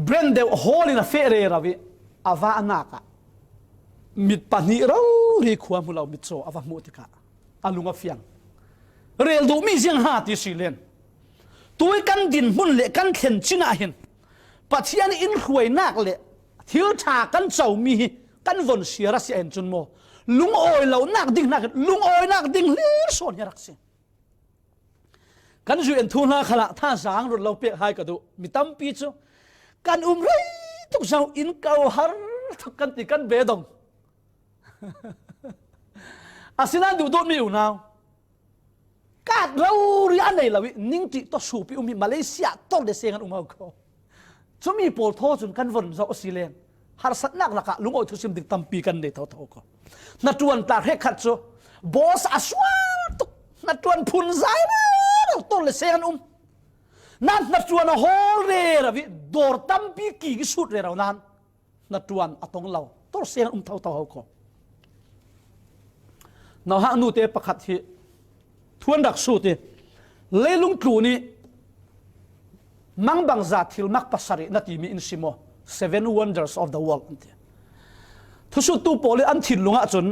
แบรนด์เดวโฮลินาเฟเรราวิอาวาอันนักมิดปานิเราริขวามุเรามิดโซอาวามุติกาลุงเฟียงเรียลดูมีเสียงหาที่สิเลนตัวกันดินมุนเละกันเข็นชินาเห็นปัจจัยอินรวยนักเละทิวชากันเจ้ามีกันวนเสียรัสเอ็นจนโมลุงโอยเหล่านักดิ่งนักลุงโอยนักดิ่งเลี้ยส่วนยรักเสียกันจู่เอ็นทุนละขละท่าสางรถเราเปียกหายกระดูมีตั้มปีจูกันไรทุกเช้าอินเกาฮาร์ทุกกันติกันเบดงอาศินันดูโดนมีอยู่นาวกาดเราเรียนในละวินิ่งจิตต่อสู้ไปมีมาเลเซียต้องได้เสียงกันมาเขาจะมีโปรโทจนกันวนจะออสเตรเลียหาสัตนักละกะลุงโอทุสิมดิตั้มปีกันในเท่าก็นัดจวนตาเฮขัดโซบอสอาสวาตุนัดจวนพุนใจนะเราต้องได้เสียงกันนัดจวนฮอลเรละวิดอร์ตั้มปีกี่สุดเลยเรานั้นนัดจวนอัตงเราต้องเสียงเท่าก็น่าฮันูเตปขัดที่ทวนดักสูตรเลลุงครูนี่มังบังจัดทิลมักปัสสรินัดมีอินซิโม Seven Wonders of the World ทุสุตูโปเลอันทิลลุงอ่ะจน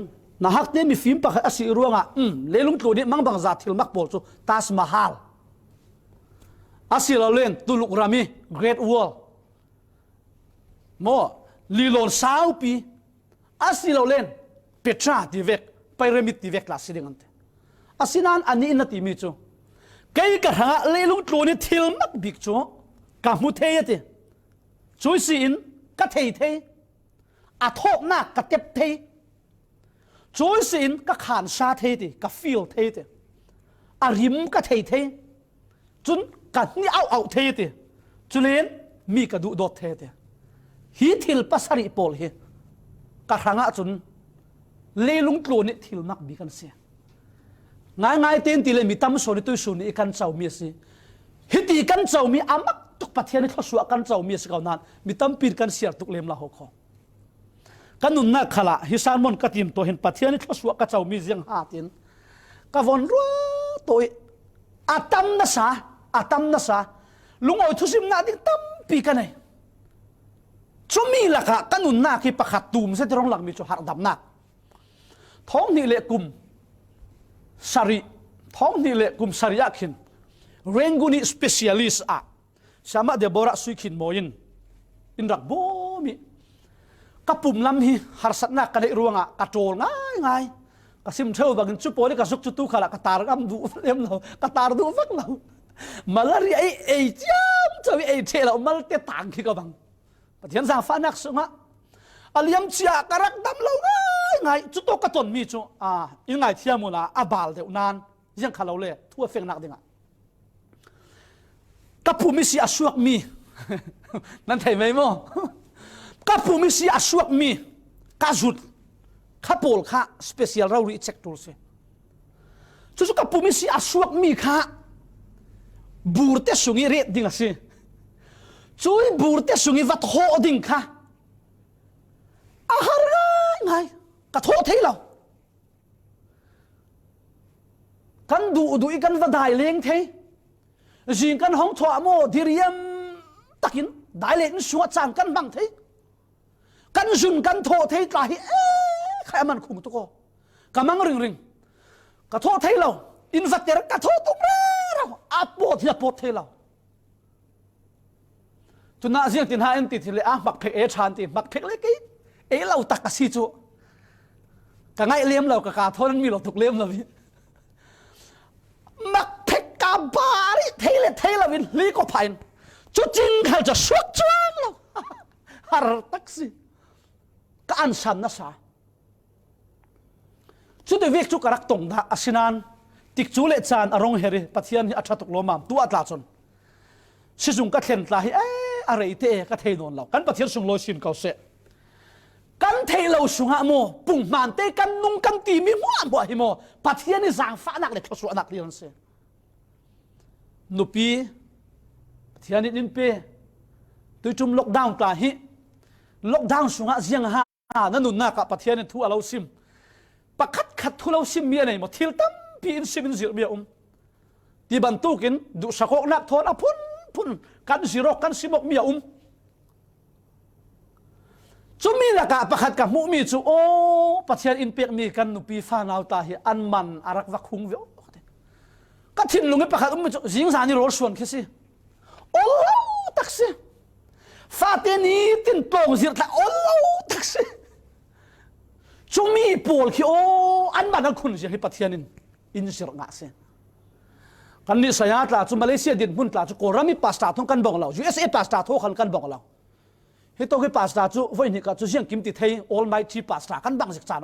น่าฮักเตมีฟิล์มปักอาศิรัวงอ่ะเลลุงครูนี่มังบังจัดทิลมักโปลจูตัสมาฮัล อาศิลาเล่นตุลุกรามี Great Wall โมลีโลนสาวปีอาศิลาเล่นเปตราติเวกไปเรมิตติเวกลาสิเดงันเตอาศินันอันนี้อินติมิจูเกี่ยกระหังเลลุงตัวนี้ทิลมักบิกจูกามุเทียติช่วยสินกะเทยเทอาทอกหน้ากะเจ็บเทช่วยสินกะขานชาเทติกะฟิลเทติอาริมกะเทยเทจุนกันนี่เอาเทติจุเลนมีกระดูดดเทติฮีทิลปัสริโปลเฮกะหังอาจุนเลลุงตัวนี้ทิลมักบิกันเสียง่ายๆเต็นตีเลยมีตั้มโซนตัวโซนอีกันเจ้ามีสิฮิตีกันเจ้ามีอามักตุกปะเทียนทศวกันเจ้ามีสิเขานั้นมีตั้มปีกันเสียตุกเลมละหกข้อกันนุ่นนักขละฮิสานมนกติมตัวเห็นปะเทียนทศวกันเจ้ามีเสียงหาตินกวนรัวตัวอาตัมนัสาลุงเอาทุสิมนาดิ้งตั้มปีกันเลยชั่วมีละค่ะกันนุ่นนักที่ประคัดตูมเส้นที่ร้องหลังมีจุดหักดำนักท้องนี่เละกุมสารีท้องนี่เละกุมสารียาขินเร่งกุนีสเปเชียลิสต์สามารถเดบอระสุยขินโมยินอินรักโบมีกับปุ่มลำฮีฮาร์สัตนักกันในรวงกระโจนง่ายกับซิมเทลบางจุดโปนี่กับสุกจุดตู้ขลักกระตารกำดูเล่มเรากระตารดูฟักเรามาลารีไอ้จ้ามจะมีไอ้เทเรามาเตะต่างขี้กับบังปะเทียนสาฟ้านักสุงะอาลียมเชียกรักดำเราง่ายจุดโตกระตนมีจูยังไงเทียมุนะอาบาลเดี๋ยวนานยังขาเราเลยทั่วเฟียงนักเด้งกับผู้มีสีอาสวกมีนั่นไทยไหมมั้งกับผู้มีสีอาสวกมีกาจุดข้าโพลข้าสเปเชียลเรารีเช็คตัวเสียจุดกับผู้มีสีอาสวกมีข้าบูร์เตสุงิเรดดิ้งสิช่วยบูร์เตสุงิวัดโหดิ้งข้าอาหารง่ายกระโถเทเรากันดูอีกันวัดได้เลี้ยงเทจิงกันห้องถั่วโมดิเรียมตักินได้เล่นชัวจางกันบังเทกันจุนกันโถเทตายใครมันคุ้มตัวกำมังริงกระโถเทเราอินฟัตเตอร์กระโถตุ้มเราอาปวดอย่าปวดเทเราจุน่าเสียงตินหาเอ็นติดเลยบักเพชานติบักเพเล็กเราตักกะซีจูกังไงเลี้ยมเรากะกาโทนั้นมีเราถูกเลี้ยมเราพี่มักเพกกาบาริเทเลวินลีก็พายจุดจริงเขาจะสวกจวนเราฮาร์ตักซีก็อันสันนะสาจุดเด็กจุกรักตงดาอสินานติกจูเลจานอารมณ์เฮริปัทยันอัชตุกโลมามตัวอัตลาชนสิจุงก็เข็นตาอะไรเตะก็เทนนเรากันปัทยันสุงโลชินเขาเสกันเทเราสุงหะโมปุ่งมันเตกันนุ่งกันตีมีหัวบ่หิโมปัทยันนี่สังฟ้านักเลยทศวรรษนักเรียนเสนุปีปัทยันนี่นินเปตัวจุ่มล็อกดาวน์กลาฮิล็อกดาวน์สุงหะเสียงฮะนั่นนุ่นนักปัทยันนี่ทั่วเราซิมปักขัดทั่วเราซิมมีอะไรหมดทิลตั้มปีอินซิมินซิรเบียที่บรรทุกินดูสะกกนักทอนพุ่นกันซิรอกกันซิมกมีจุมีละกะประคัดกับมุมีจูโอปัจจัยอินเปียกมีกันนุปีฟ้านาวตาเฮอันมันอารักวักหุงเวอก็ทิ้งลงไปประคัดจูจิงสานี่รอส่วนแค่สิโอ้ตักสิฟาเตนีตินโปงสิร์ตโอ้ตักสิจุมีปูลขี้โออันมันอันคุณสิให้ปัจจัยอินสิร์งะสิกันนี่สยามตลาดจุมาเลเซียดินพุ่นตลาดจุโกรามีพาสต้าท่องกันบอกเรา USA พาสต้าท่องกันบอกเราเฮ้ยตัวที่พาสต้าจู่วันนี้ก็จู่เสียงกิมติเทย์ Almighty พาสต้ากันบังสิจาน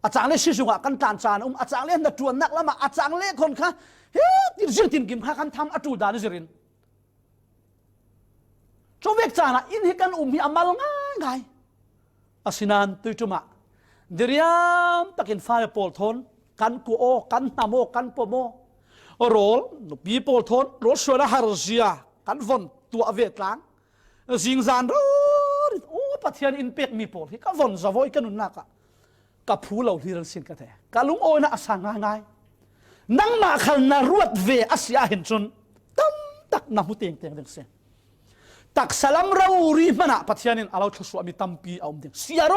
อาจารย์เล่ชิสุงะกันตานจานอาจารย์เล่นดัดจวนนักละมาอาจารย์เล่คนค่ะเฮ้ยที่เสียงกิมข้ากันทำอาจูดานิจรินจู่เวกจานะอินให้กันฮิอามัลง่ายอาศินันตุจุมาเดียมตะกินไฟโปลทนกันกูโอกันนามโอกันปโมโรลนุปีโปลทนโรลชัวร์ฮาร์เซียกันฟอนตัวเวทล้างสิงซานโรโอ้ปัทยันอินเป็กมีโปลที่กันฟอนสะโวยกันนุนนักกับผู้เราที่เราสินกันแท้กันลุงโอยนะสังง่ายนั่งมาขันนารวดเวอาเซียเห็นจนตั้มตักน้ำมุเตียงเสียตักสลัมเรารีมันปัทยันินเราทศวรรษมีตั้มปีเอาเดียงเสียโร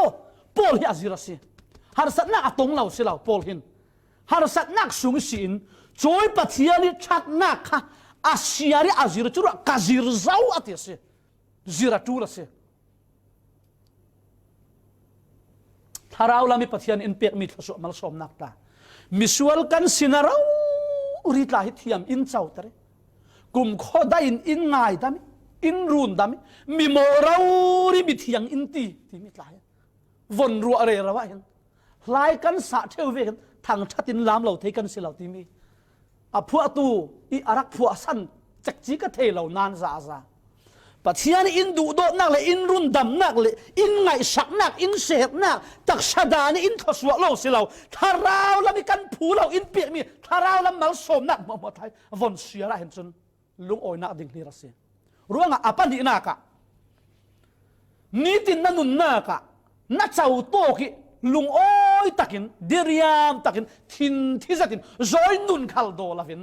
โปลที่อาศิรัสฮาร์สัตนักตรงเราเสียเราโปลหินฮาร์สัตนักสูงสินช่วยปัทยันิชัดนักค่ะ อาเซียรีอาซิรจุระกาซิรเจ้าอัตเสซิระจูละเสถ้าเราละมีปฏิญาณอินเปียกมีทศมัลสมนักตามิสวลกันสินาเราอุริตลาหิตยามอินเจ้าตระกุมข้อได้อินง่ายดามิอินรุนดามิมีโมเราริบิทยังอินตีที่มิตลายวนรัวอะไรระวะเห็นลายกันสะเทวเวกันทางชัดินลามเราเทกันสิเราที่มีพวกตูอีอารักพวกสันจักจีก็เทเรานานซาซาปัจจัยอินดูโดนักเลยอินรุนดำนักเลยอินไงสักนักอินเสกนักตักชดานี่อินทศวรรษเราสิเราถ้าเราแล้วมีกันผูเราอินเปียกมีถ้าเราแล้วมัลสมนักมาไทยวนเสียละเห็นจนลุงโอยนักดิ่งนี่รัสเซียรู้ว่าอปันดีนักะนี่ตินนันุนนักะนักเจ้าโตกิลุงโอยตักินเดียมตักินทินที่จะกินจอยนุนขัลโดลาฟิน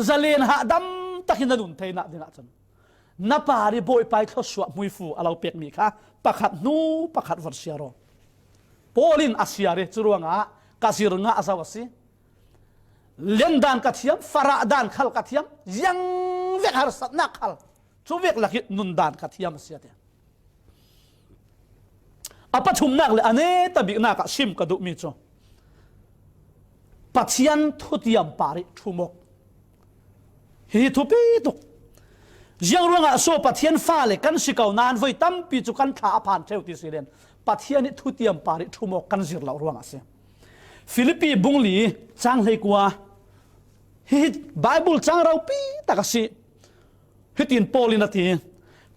จะเลียนหาดำตักินนันุนเทนักดินักจนนับปาริโบยไปทศวรรษมุยฟูเราเปียกมีค่ะประคัดนูประคัดวัดเสียรอโปลินอาเซียเรจรวงะกาซิรงะอาซาวสิเลียนดานกัทยมฟาราดานขัลกัทยมยังเวกฮาร์สัตนักขัลชูเวกลักนุนดานกัทยมเสียเดียอปัจจุบันนักเลยอันนี้ตบิกนักชิมกระดูมิโจปัจจัยทุติยมปาริทุมกฮิทุปีตุยังรู้ว่าโซปัจจัยฟ้าเลยกันสิเกานานไว้ตั้มปีจุกันท่าผ่านเทวติสิเลนปัจจัยนี้ทุติยมปาริทุมกกันสิเรารู้ว่าเสียฟิลิปปีบุงลีจังเลยกว่าฮิไบเบิลจังเราปีตะกสิฮิตินโปลินาที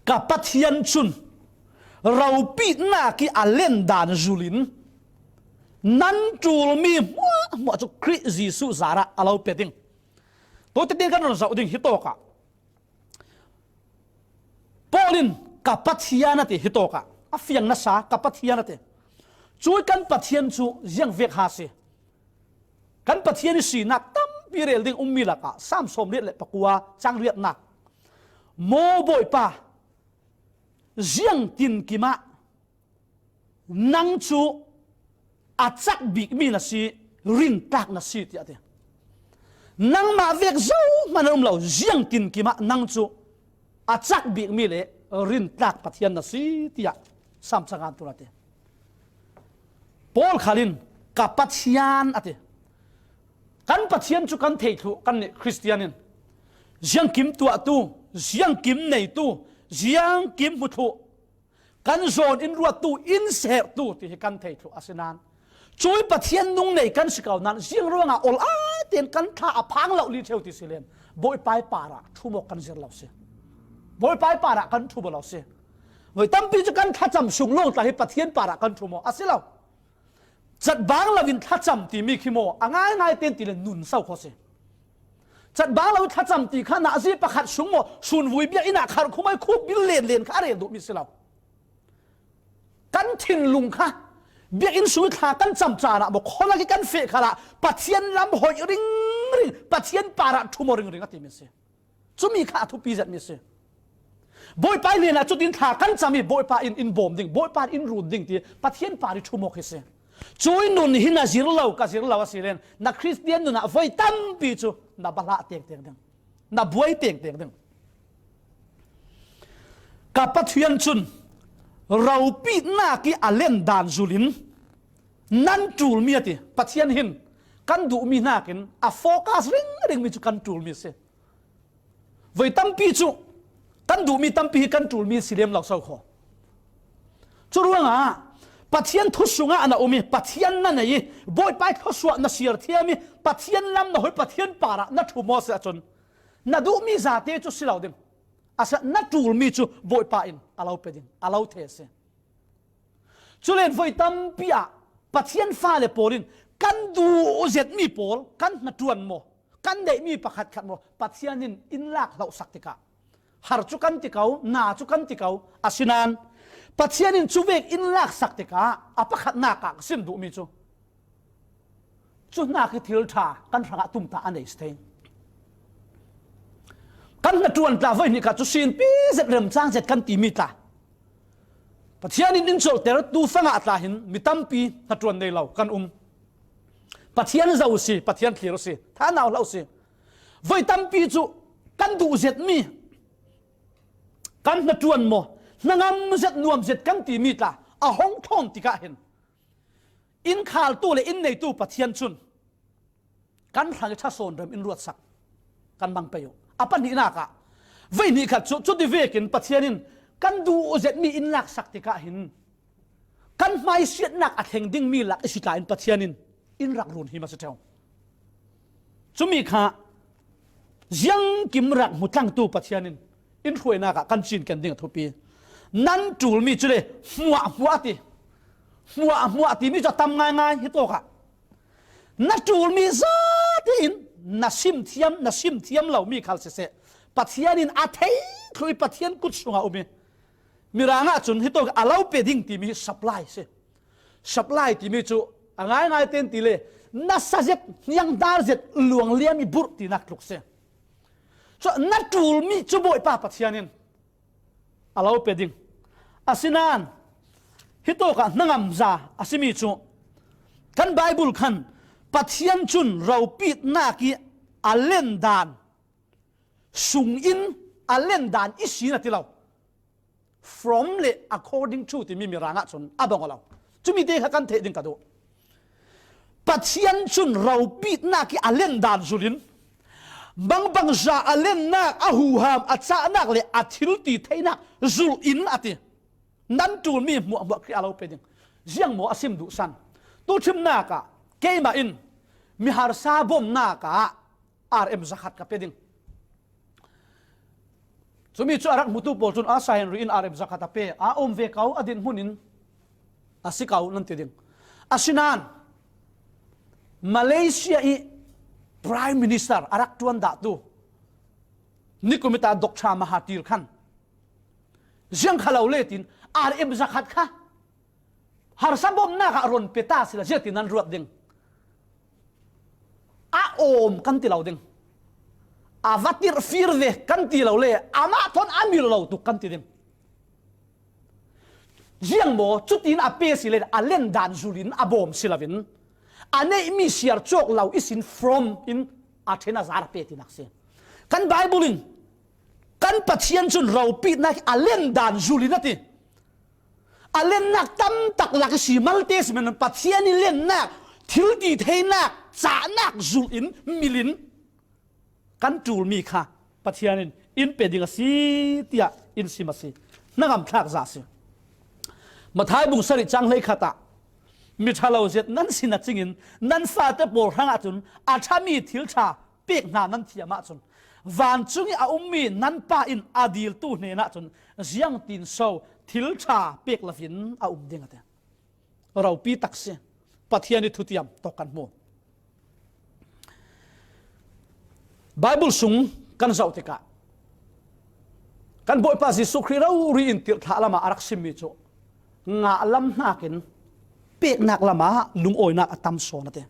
กับปัจจัยชุนเราปีนากีอาเลนดานจูลินนั้นจูลมีมัวจุคริจิสุสาระเราเป็ดดิ้งตัวติดกันเราจะดิ้งฮิโตกะปอลินกับปัทยานาติฮิโตกะอาฟิยังนัสากับปัทยานาติช่วยกันปัทยันจูยังเวกฮาสิกันปัทยันสีนักตั้มปีเรลดิ้งมิลักะสามสมเรียเลยปะกัวจังเรียนักโมบอยป้าเจียงตินกิมานังจูอาจักบิกมีนาซีรินตักนาซีที่อะไรนังมาเวกเจ้ามันเราเจียงตินกิมานังจูอาจักบิกมีเลยรินตักปัทยันนาซีที่อะสามสังการตัวอะไรปอลคาลินกับปัทยันอะไรกันปัทยันจูกันเทตุกันคริสเตียนินเจียงกิมตัวตู้เจียงกิมในตู้เจียงกิมมุทุกันโซนอินรัวตูอินเสกตูที่กันเทตุอาศินานช่วยปะเทียนนุ่งในกันสิเก่านั้นเสียงรัวงาอลอาเตียนกันท่าพังเหล่าลีเทวติสิเลนบอยไปป่าระทุ่มกันเสียเราเสียบอยไปป่าระกันทุ่มเราเสียเฮ้ยตั้มปีจะกันท่าจำสุงลงแต่ให้ปะเทียนป่าระกันทุ่มอาศิเราจัดบางเราวินท่าจำตีมีขี้โมง่ายง่ายเตียนตีเลนนุนเศร้าเขาเสียจัดบางเราท่าจำตีข้านาซีประคัดสุงโมสุนวุยเบียอินาคารคุ้มไม่คู่บิลเลนข้าเรียนดูมิสิเรากันทิ้งลุงค่ะเบียอินสุยขากันจำจานะบอกคนละกันเฟกละปัทยันลำหอยริงริงปัทยันปาระทุ่มริงริงก็ตีมิสิจุมีขาทุปีจัดมิสิบอยไปเนี่ยนะจุดดินขากันจำมีบอยไปอินบอมดิ่งบอยไปอินรูดดิ่งที่ปัทยันปาริทุ่มกิสิช่วยนุนหินาจิรลาวกับจิรลาวสิเลนนักคริสเตียนนุนไว้ตั้มปีจูนับละเตียงเตียงดึงนับไว้เตียงเตียงดึงกับปัทยันจุนเราปีนากีอาเลนดานจูลินนั่นจูลมีติปัทยันหินกันดูมีนากินอะโฟกัสริงริงมีจุกันจูลมีเสไว้ตั้มปีจูกันดูมีตั้มปีกันจูลมีสิเลมหลักเสาขอจูรู้งาปัทยันทุสุงะอันนั้นมีปัทยันนั่นไงบอยไปทุสวนัสเสียร์เทียมีปัทยันลำนะหอยปัทยันปาระนัทุมอสจนนัดูมีซาเตจุสิลาวดิมอาศัยนัดจูลมีจูบอยปาอินอาลาวเป็ดินอาลาวเทเสจูเลนไฟตั้มปีอะปัทยันฟ้าเลปอลินกันดูเจ็ดมีปอลกันนัดจวนโมกันได้มีประคัดขัดโมปัทยันินอินลักเราสักติกาหาจุกันติเกาหน้าจุกันติเกาอาศินานปัจจัยนินจูเวกอินลักสักติกาอภัขนากักสินดูมิจูจุนาคิทิลท่ากันรักตุ้มตาอันเอสเทงกันนัดจวนตาไว้นี่กัจุสินปีเสร็จเริ่มจ้างเสร็จกันตีมิตาปัจจัยนินอินโซเตอร์ดูฟังอัตลาหินมิตัมปีนัดจวนในเรากันปัจจัยนินจะอุสิปัจจัยนินคลีรุสิท่านาเราสิไว้ตัมปีจู กันดูเจ็ดมีกันนัดจวนโมนางมเจ็ดนวมเจ็ดกันตีมีตาอาห้องท่องติกะเห็นอินข่าวตู้เลยอินในตู้ปะเทียนชุนกันทางชาโซนเริ่มอินรวดสักกันบังไปอยู่อปันนี้นักะเวนี่ขัดจุดที่เวกินปะเทียนินกันดูเจ็ดมีอินหลักสักติกะเห็นกันไม่เสียนักอัดแห่งดิ่งมีหลักสิกาอินปะเทียนินอินรักรุนหิมาเสถียรจุมีข้ายังกิมรักมุดตั้งตู้ปะเทียนินอินรวยนักะกันจีนกันดิ่งทุปีนั่นจูลมีจุดเลยหัวตีมีจะทำง่ายฮิตโตกะนัดจูลมีซาที่อินนัชิมเทียมเหล่ามีขัลเสะปัทยานินอาเทยคุยปัทยานกุศลอุมีรางะจุนฮิตโตกะอาเลาเปดิ้งตีมีสัปไลเสสัปไลตีมีจูง่ายเต็นตีเลยนัสเจ็ดยังดาร์เจ็ดหลวงเลี้ยมีบุตรตีนักลุกเสส่วนนัดจูลมีจูบ่อยป้าปัทยานินอาเลาเปดิ้งอาศินานฮิโตกะนังอัมซาอาศิมีจูกันไบเบิลขันปัทยันจุนเราปิดนากีอัลเลนดานสุงอินอัลเลนดานอิสินาติเรา from เลย according to ที่มีรางะจุนอาบังเราจุมีเด็กกันเทดิงกันดูปัทยันจุนเราปิดนากีอัลเลนดานจุลินบางซาอัลเลนนักอาหูฮามอัจฉนักเลยอัทิลตีเทนักจุลอินอตินั่นจูมีหมวกที่เราเป็นยังเสียงหมวอาซิมดุสันตู้ชิมนากะเกย์มาอินมีฮาร์ซาบอมนากะRMสักกับเป็นยังสมัยจู่อารักมุตุโปจุนอาศัยรีอินRMสักกับเป็นอมเวกเอาอดินหุนินอาศิกเอานั่นติดยังอาศินานมาเลเซียอี Prime Minister อารักจวนดาตูนิคุมิตาดอกชามหาตีร์ขันเสียงขลาวเลตินRM สักค่ะฮาร์ซาบอมนากะรอนเปตาสิละเจตินันรวดดิงอมกันติเราดิงวัติร์ฟิร์เวกันติเราเลยมาทอนมิลเราตุกันติดิงเสียงโมจุดอินเปสิเลยเล่นดานจูลินบอมสิลาวินอันนี้มีเสียร์โจกเราอิสิน from in เทนาซาร์เปตินักเสียกันไบเบิลินกันปัจเจียนจุนเราปิดนักเล่นดานจูลินนั่นติเล่นนักตั้มตักหลักสีมัลเตสมันปัจเจียนนี่เล่นนักทิลดีเทนักจ่านักจูลินมิลินกันจูลมีค่ะปัจเจียนอินเป็นดิ่งสีเตียอินสิมาสีนักอัมทักจ่าสีมาท้ายบุงสริจังเลยขตามิทาลาวเจ็ดนั่นสินะจริงนั่นฟาเตโปร์หังจุนอาชามีทิลชาเปีกนานั่นเทียมาจุนวันจุงมีนั่นป้าอินอดีลตู้เนนะจุนเสียงตินโซทิลชาเปีกลาฟินเด้งกันเราปีตักเสียปัทยานิทุติยมตกันโมไบเบิลสุงกันเจ้าติกะกันบ่อยภาษีสุขเรารีอินติร์ทาลามาอารักซิมิโจงาลำนักินเปียกนักละมาลุงโอยนักตั้มโซนัดเอง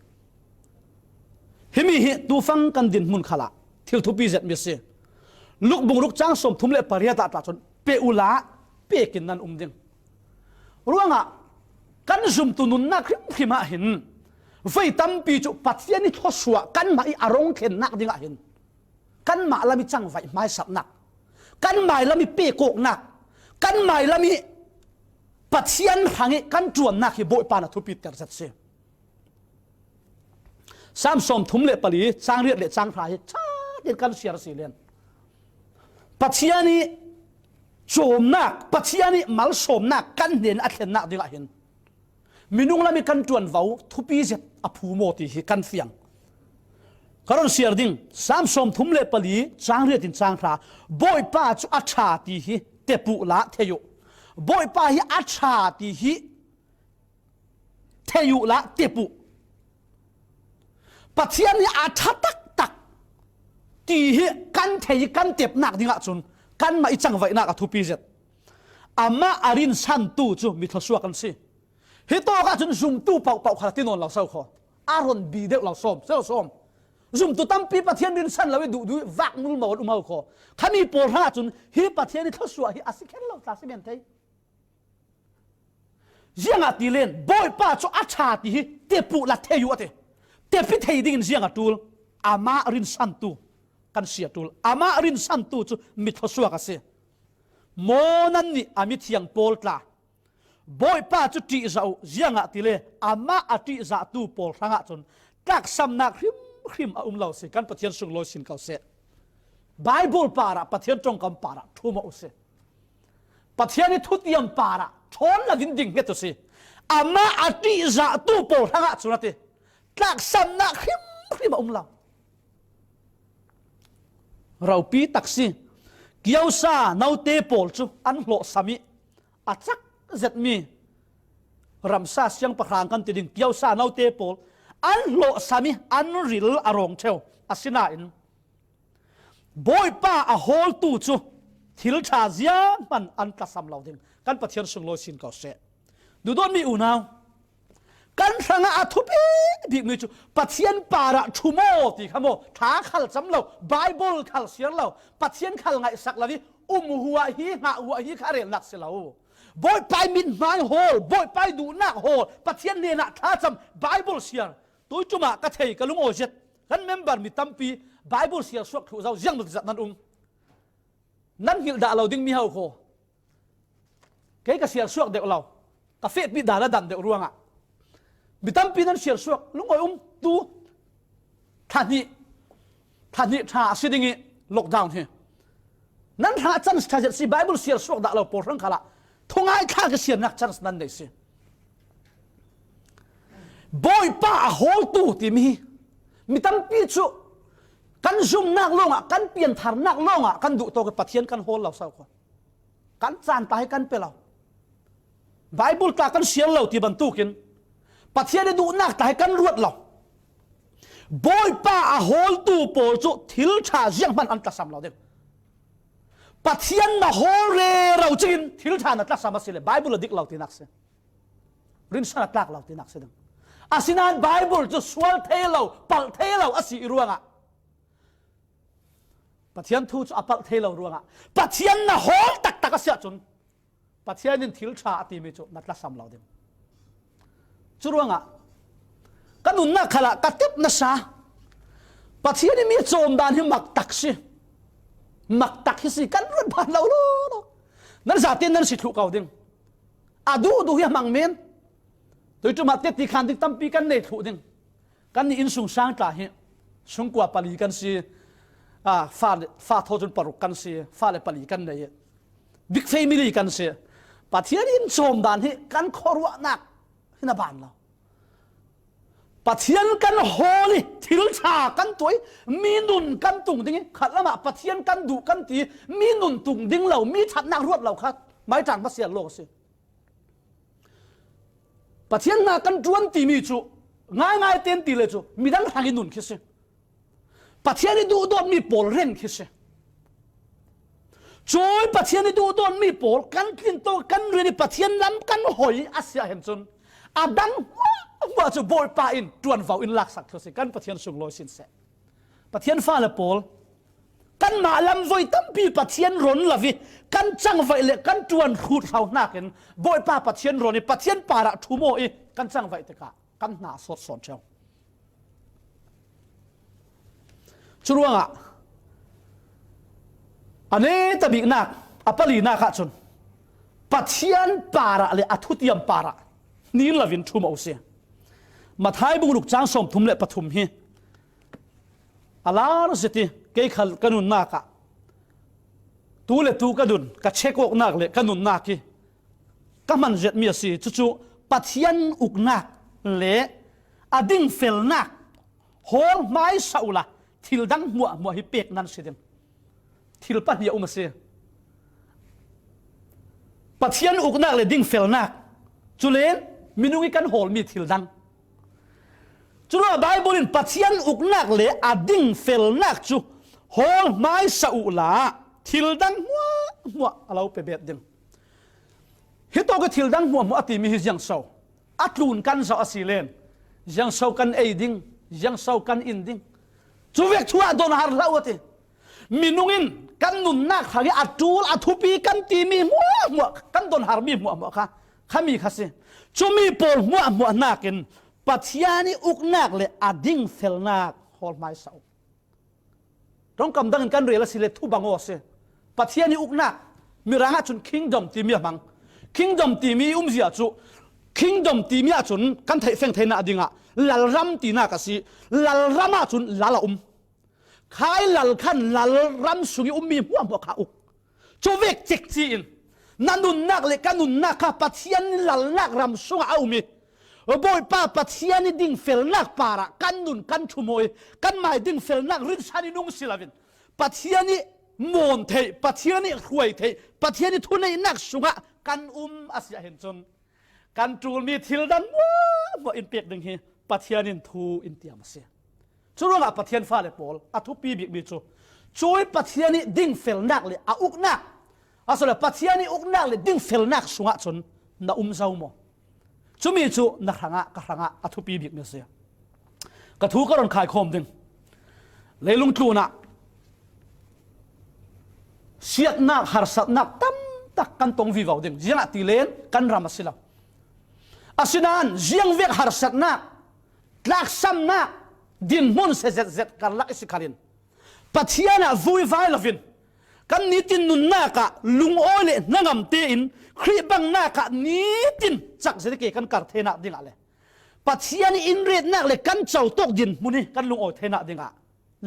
ฮิมีฮิตูฟังกันดินมุนขละทิลทุปีเจ็ดมิเซลูกบุงลูกจ้างสมทุมเล่ปริยตาตาจนเปอุลาเปียกินนันดิงรู้งะกันซุมตุนุนนักขิมาเห็นไฟตั้มปีจุปัตยานิทศวกันมาอีอารมณ์เข็นนักดิงะเห็นกันมาละมีจังไฟไม้สับนักกันมาละมีเปียกกนักกันมาละมีปัจจัยหังกันจวนนักที่บ่อยปานะทุปิดกันสัตเสียสามสมทุมเละปลีจางเรียดเละจางพรายชาเดินกันเสียรสีเลียนปัจจัยนี้โสมนักปัจจัยนี้มัลโสมนักกันเห็นอัดเห็นนักดีละเห็นมินุงละมีกันจวนเฝ้าทุปีเจ็ดอภูโมติกันเฟียงกรณเสียดิ่งสามสมทุมเละปลีจางเรียดจางพราบ่อยป้าจุอัจฉาติฮิเตปุละเทยุบ่อยป้าฮิอัจฉาติฮิเทยุละเตปุปัจจัยนี้อาทัตักตักตีฮิกันเทยกันเต็บนักดิ่งละจุนกันมาอีจังไว้นักทุปีเจ็ดมาอารินสันตูจูมีทศวกันสิฮิโตก็จุนซุ่มตู้เป่าขนาดที่นอนเราเศร้าคออารอนบีเด็กเราส้มเศร้าส้มซุ่มตู้ตั้มปีปัจจัยนี้สันเราไปดูวักมุลมาวัดมาคอขามีโปรหะจุนฮิปัจจัยนี้ทศวฮิอาศัยแค่เราตัดสินเองยังอาตีเลนบ่อยป้าจูอัจฉาติเตปุละเทยุเตเตปิเทยดิ่งยังอาตูลมารินสันตู กันเสียตูอามารินสันตูจูมิทสัวกันเสียโมนันนี่อามิเทียงโพลตาบอยป้าจุดที่จะเอาเจียงอ่ะทีเลยอามาอติจะตูโพลทั้งอ่ะจนตักสำนักคริมอุ้มเหล่าสิกันปะเทียนสุงโลสินเขาเสียไบเบิลปาระปะเทียนจงกำปาระทุ่มเอาเสียปะเทียนนี่ทุติยมปาระชนละดินดิ่งเงี้ยตัวสิอามาอติจะตูโพลทั้งอ่ะจนนั่นทีตักสำนักคริมอุ้มเหล่าเราปีตักสิเกี่ยวซาเนาเตโพลจูอันโลสามีอาจักเจ็ดมีรำซาเสียงประคางกันติดิงเกี่ยวซาเนาเตโพลอันโลสามีอันริลอารมณ์เชวอาศินาอินบอยป้าอโฮลตูจูทิลชาเซียมันอันกระสำเหล่าดิงกันปะเทียนสุงโลสินเขาเสดูโดนมีอูนาวกันสังอาทุบีบิกมือจูปะเทียนปาระชุโมติขโมท้าขัลจำเหล่าไบเบิลขัลเสียงเหล่าปะเทียนขัลไงสักละวิหัวฮีงะหัวฮีคาเรนักเสลาบอยไปมินไม้โฮลบอยไปดูนักโฮลปะเทียนเนี่ยนักท้าจำไบเบิลเสียงตัวจุมากระเทยกะลุงโอเจ็ดกันเมมเบอร์มีตั้มปีไบเบิลเสียงสวกถูกเราเจียงมึกจัดนั่นนั่นหิลดาเราดิ้งมีเฮาโคเก๋กะเสียงสวกเด็กเรากาเฟ่ปีดาละดันเด็กรวงอ่ะบิตัมปีนั้นเสียสวกลุงอ้อยดูท่านี้ท่าสิดิ่งล็อกดาวน์เฮนั้นท่าจันทร์ท่าจะสิไบเบิลเสียสวกด่าเราปวดรังขละทงไอ้ข้าก็เสียนักจันทร์นั้นได้สิบอยป้าโฮลตูที่มีตัมปีจูกันซุ่มนักลงอ่ะกันเปลี่ยนฐานนักลงอ่ะกันดุตัวกับปะเทียนกันโฮลเราเศร้าคนกันจานไปกันไปเราไบเบิลตากันเสียเราที่บรรทุกินปะเทียนดูนักแต่กันรวดเราบอยป้าโฮลตูโปจุทิลชาเจียงมันอันตรสามเราเด็กปะเทียนนะโฮเรเราจีนทิลชานัตรสามสิเลยไบเบิลดิกเราที่นักเสียรินสนัตรักเราที่นักเสียงอาศินานไบเบิลจะสวลเทเราปัลเทเราอาศิรวงอ่ะปะเทียนทูจะปัลเทเรารวงอ่ะปะเทียนนะโฮลตักเสียจนปะเทียนนินทิลชาตีมิจุนัตรสามเราเด็กจุรวงอ่ะกันนุนนักขละกัดติบนัชาปะเทียนนี่มีโจมดานให้มักตักสิมักตักให้สิกันรุ่นผ่านเราโลนั่นจะเตียนนั่นสิถูกเอาดิ้งอาดูเฮียมังเมนโดยจุมาเตติขันดิ้งตั้มปีกันในถูกดิ้งกันนี่อินสุงสร้างตาเฮสุงกว่าปลีกันสิฟ้าทอจนปรุกกันสิฟ้าเลยปลีกันเลยบิ๊กเฟมิลี่กันสิปะเทียนอินโจมดานให้กันขอรัวนักที่นาบานเราปะเทียนกันโฮลี่ทิลชากันตัวมีนุนกันตุงดิ้งขัดละมาปะเทียนกันดุกันตีมีนุนตุงดิ้งเรามีฉัดนักรวดเราครับไม่จางมาเสียโลกสิปะเทียนนากันจวนตีมีจูง่ายเต็นตีเลยจูมีดังทางอินุนคิดสิปะเทียนนี่ดูโดนมีโปลเร่นคิดสิจอยปะเทียนนี่ดูโดนมีโปลกันกินโตกันเรียนปะเทียนล้ำกันหอยอาเซียเห็นจนอาดังว่าจะบอยปาอินจวนฝ่าอินลักสักเท่าสิกันปะเทียนสุงลอยสินเสปะเทียนฟ้าละโปลกันมาลำไว้ตั้มปีปะเทียนร้อนละวิกันจังไว้เลยกันจวนขูดเขาหน้ากันบอยปาปะเทียนร้อนนี่ปะเทียนปาระทุ่มโอกันจังไว้ตะกะกันหนาสดสอนเจ้าชุดว่างอ่ะอันนี้ตะบิกนักอัปลีนักชนปะเทียนปาระเลยอัทุติยมปาระนี่ละวินทุ่มเอาเสียมาท้ายบุรุษจ้างสมทุมเละปฐุมฮีอาลาลสิติเกยขัลกันุนนักะตูเละตูกัดุนกัเชกอกนักเละกันุนนักกีก็มันเจ็ดมีสิจู่ๆปะเทียนอุกนักเละอดิ่งเฟลนักโฮลไม้สาวละทิลดังมัวฮิเปกนั่นสิเดมทิลปันยาอุมาเสียปะเทียนอุกนักเละดิ่งเฟลนักจุเลนมินุกิกันโฮลมีทิลดังจุลไบเบิลินปัจจัยอุกนักเลยอดิ่งเฟลนักจูโฮลไม้สาวละทิลดังมัวเราไปเบ็ดดิมฮิตโตก็ทิลดังมัวตีมีฮิยังเศร้าอัดลูนกันเศร้าอสิเลนยังเศร้ากันเอดิงยังเศร้ากันอินดิงจูเวกทัวโดนหาเราติมินุกินกันนุนนักหาอัดจูลอัดทุปีกันตีมีมัวกันโดนหามีมัวค่ะข้ามีข้าสิจูมีโปลมัวนักินปัจจัยนี้อุกนักเลยอดิ่งเฟลนักฮอลไม้เสา ร้องกำดังกันเรียลสิเลทุบังโอเสปัทยานี่อุกนักมีร่างจุน kingdom ตีมีมัง kingdom ตีมีเสียจุ kingdom ตีมีจุนกันไทยเฟงไทยนาดิ่งลัลรัมตีนากสิลัลรัมจุนลัลขายลัลขันลัลรัมสุกิมีหัวหัวขาอุกจูเวกเจ็กจีนนันนุนนักเล็กนุนนักข้าปัทยานี่ลัลนักรัมสุงเอามีบอยป้าปัทยานี่ดิ่งเฟลนักปาระกันนุนกันชุมวยกันไม่ดิ่งเฟลนักริชานินุ่งศิลปินปัทยานี่มอนเทปัทยานี่รวยเทปัทยานี่ทุนในนักสุงะกันอาเซียเห็นจนกันจูมีทิลดันว่าอินเปียกดึงเฮปัทยานินทูอินเตียมาเสียจู่ว่าปัทยานฟ้าเลยปอลอัทุปีบิกบิจูช่วยปัทยานี่ดิ่งเฟลนักเลยอุกนักอาศัยปัทยานี่อุกนักเลยดิ่งเฟลนักสุงะจนน่าเศร้าโมจู่มีจู่นักหางะกับหางะอัทุปีบิกเนี่ยเสียกระทูก็รอนขายคมดึงเลยลุงจูน่ะเสียดนักหาสัตนักตั้มตักกันตรงวิวดึงยังอ่ะตีเลนกันรามาสิลาอาศินันยังเวกหาสัตนักลักซ้ำนักดินมุนเสร็จกันลักสิคารินปัทยาน่ะวุ้ยไฟลวินกันนิตินนุนนักะลุงโอเลนังอัมเตอินครีบังนักะนิตินจักเสด็จเกกันการเทนักดิ่งอะไรปัทยานี่อินเรดนักเลยกันเจ้าตกดินมุนีกันลุงโอเทนักดิ่งอะ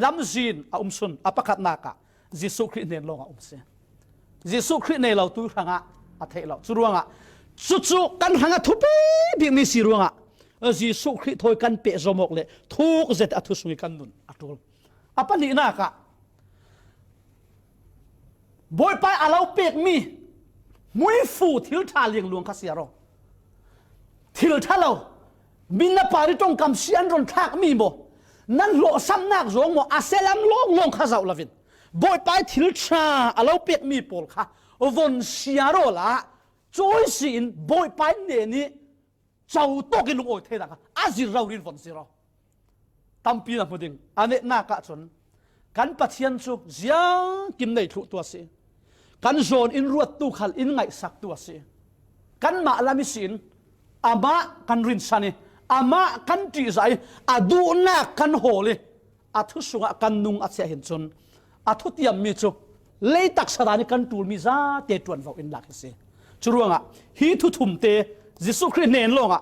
ลำจีนอาสุนอาปะขัดนักะยิสุคริสเนลงอาเสียยิสุคริสเนลเราตัวหางะอาเทเราจุรวงะจุกันหางะทุบปีมีสิรวงะยิสุคริสถอยกันเปะจมกเลยทุกเจ็ดอัตุสมิกันนุนอัตุลอาปะนี่นักะบอยไปอาเราเปกมีมุ้ยฟูทิลทาเลียงหลวงข้าเสียรอทิลทาเราบินนับปาริตรงคำเสียนรอนทักมีบ่นั่นโลซ้ำนักจงบ่อาเซลัมลงข้าเจ้าละวินบอยไปทิลชาอาเราเปกมีปอลค่ะวนเสียรอละจอยสินบอยไปเนี่ยนี่เจ้าตกินลุงโอยเทดังอาจิเรารินวนเสียรอตั้มปีนั้นพอดีอันนี้น่ากะชนกันปัจจัยสุยังกิมในทุกตัวสิกันโซนอินรวดตู้ขัลอินไงสักตัวสิกันมาลามิสินอามากันรินสันอามากันจีใจอาดูนักกันโหเลยอาทุสุงกันนุงอาเสียเห็นจนอาทุติยมมีจุเลยตักสถานีกันตูมีซาเตตวนvàoอินหลักสิจุรวงอ่ะฮีทุทุมเตยิสุคริสเนนลงอ่ะ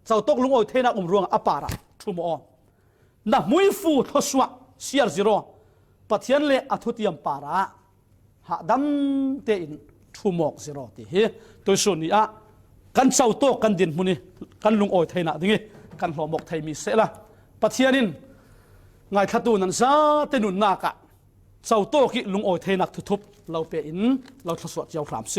เจ้าตกลุงโอยเทนักรวงอาปาระทุมอน่ะมุ้ยฟูทศวะเสียร์จิโร่ปัทยันเลอาทุติยมปาระหาดำเตอินทุมอกจิโร่ที่เฮตัวส่วนนี้อ่ะกันเจ้าโตกันดินมุนีกันลุงโอยไทยนะดิ่งกันหัวหมกไทยมีเสละปัทยันินไงขัดตูนันซาเตนุนนักะเจ้าโตกิลุงโอยไทยนักทุบเราเปอินเราทศวรรษเจ้าพรามเส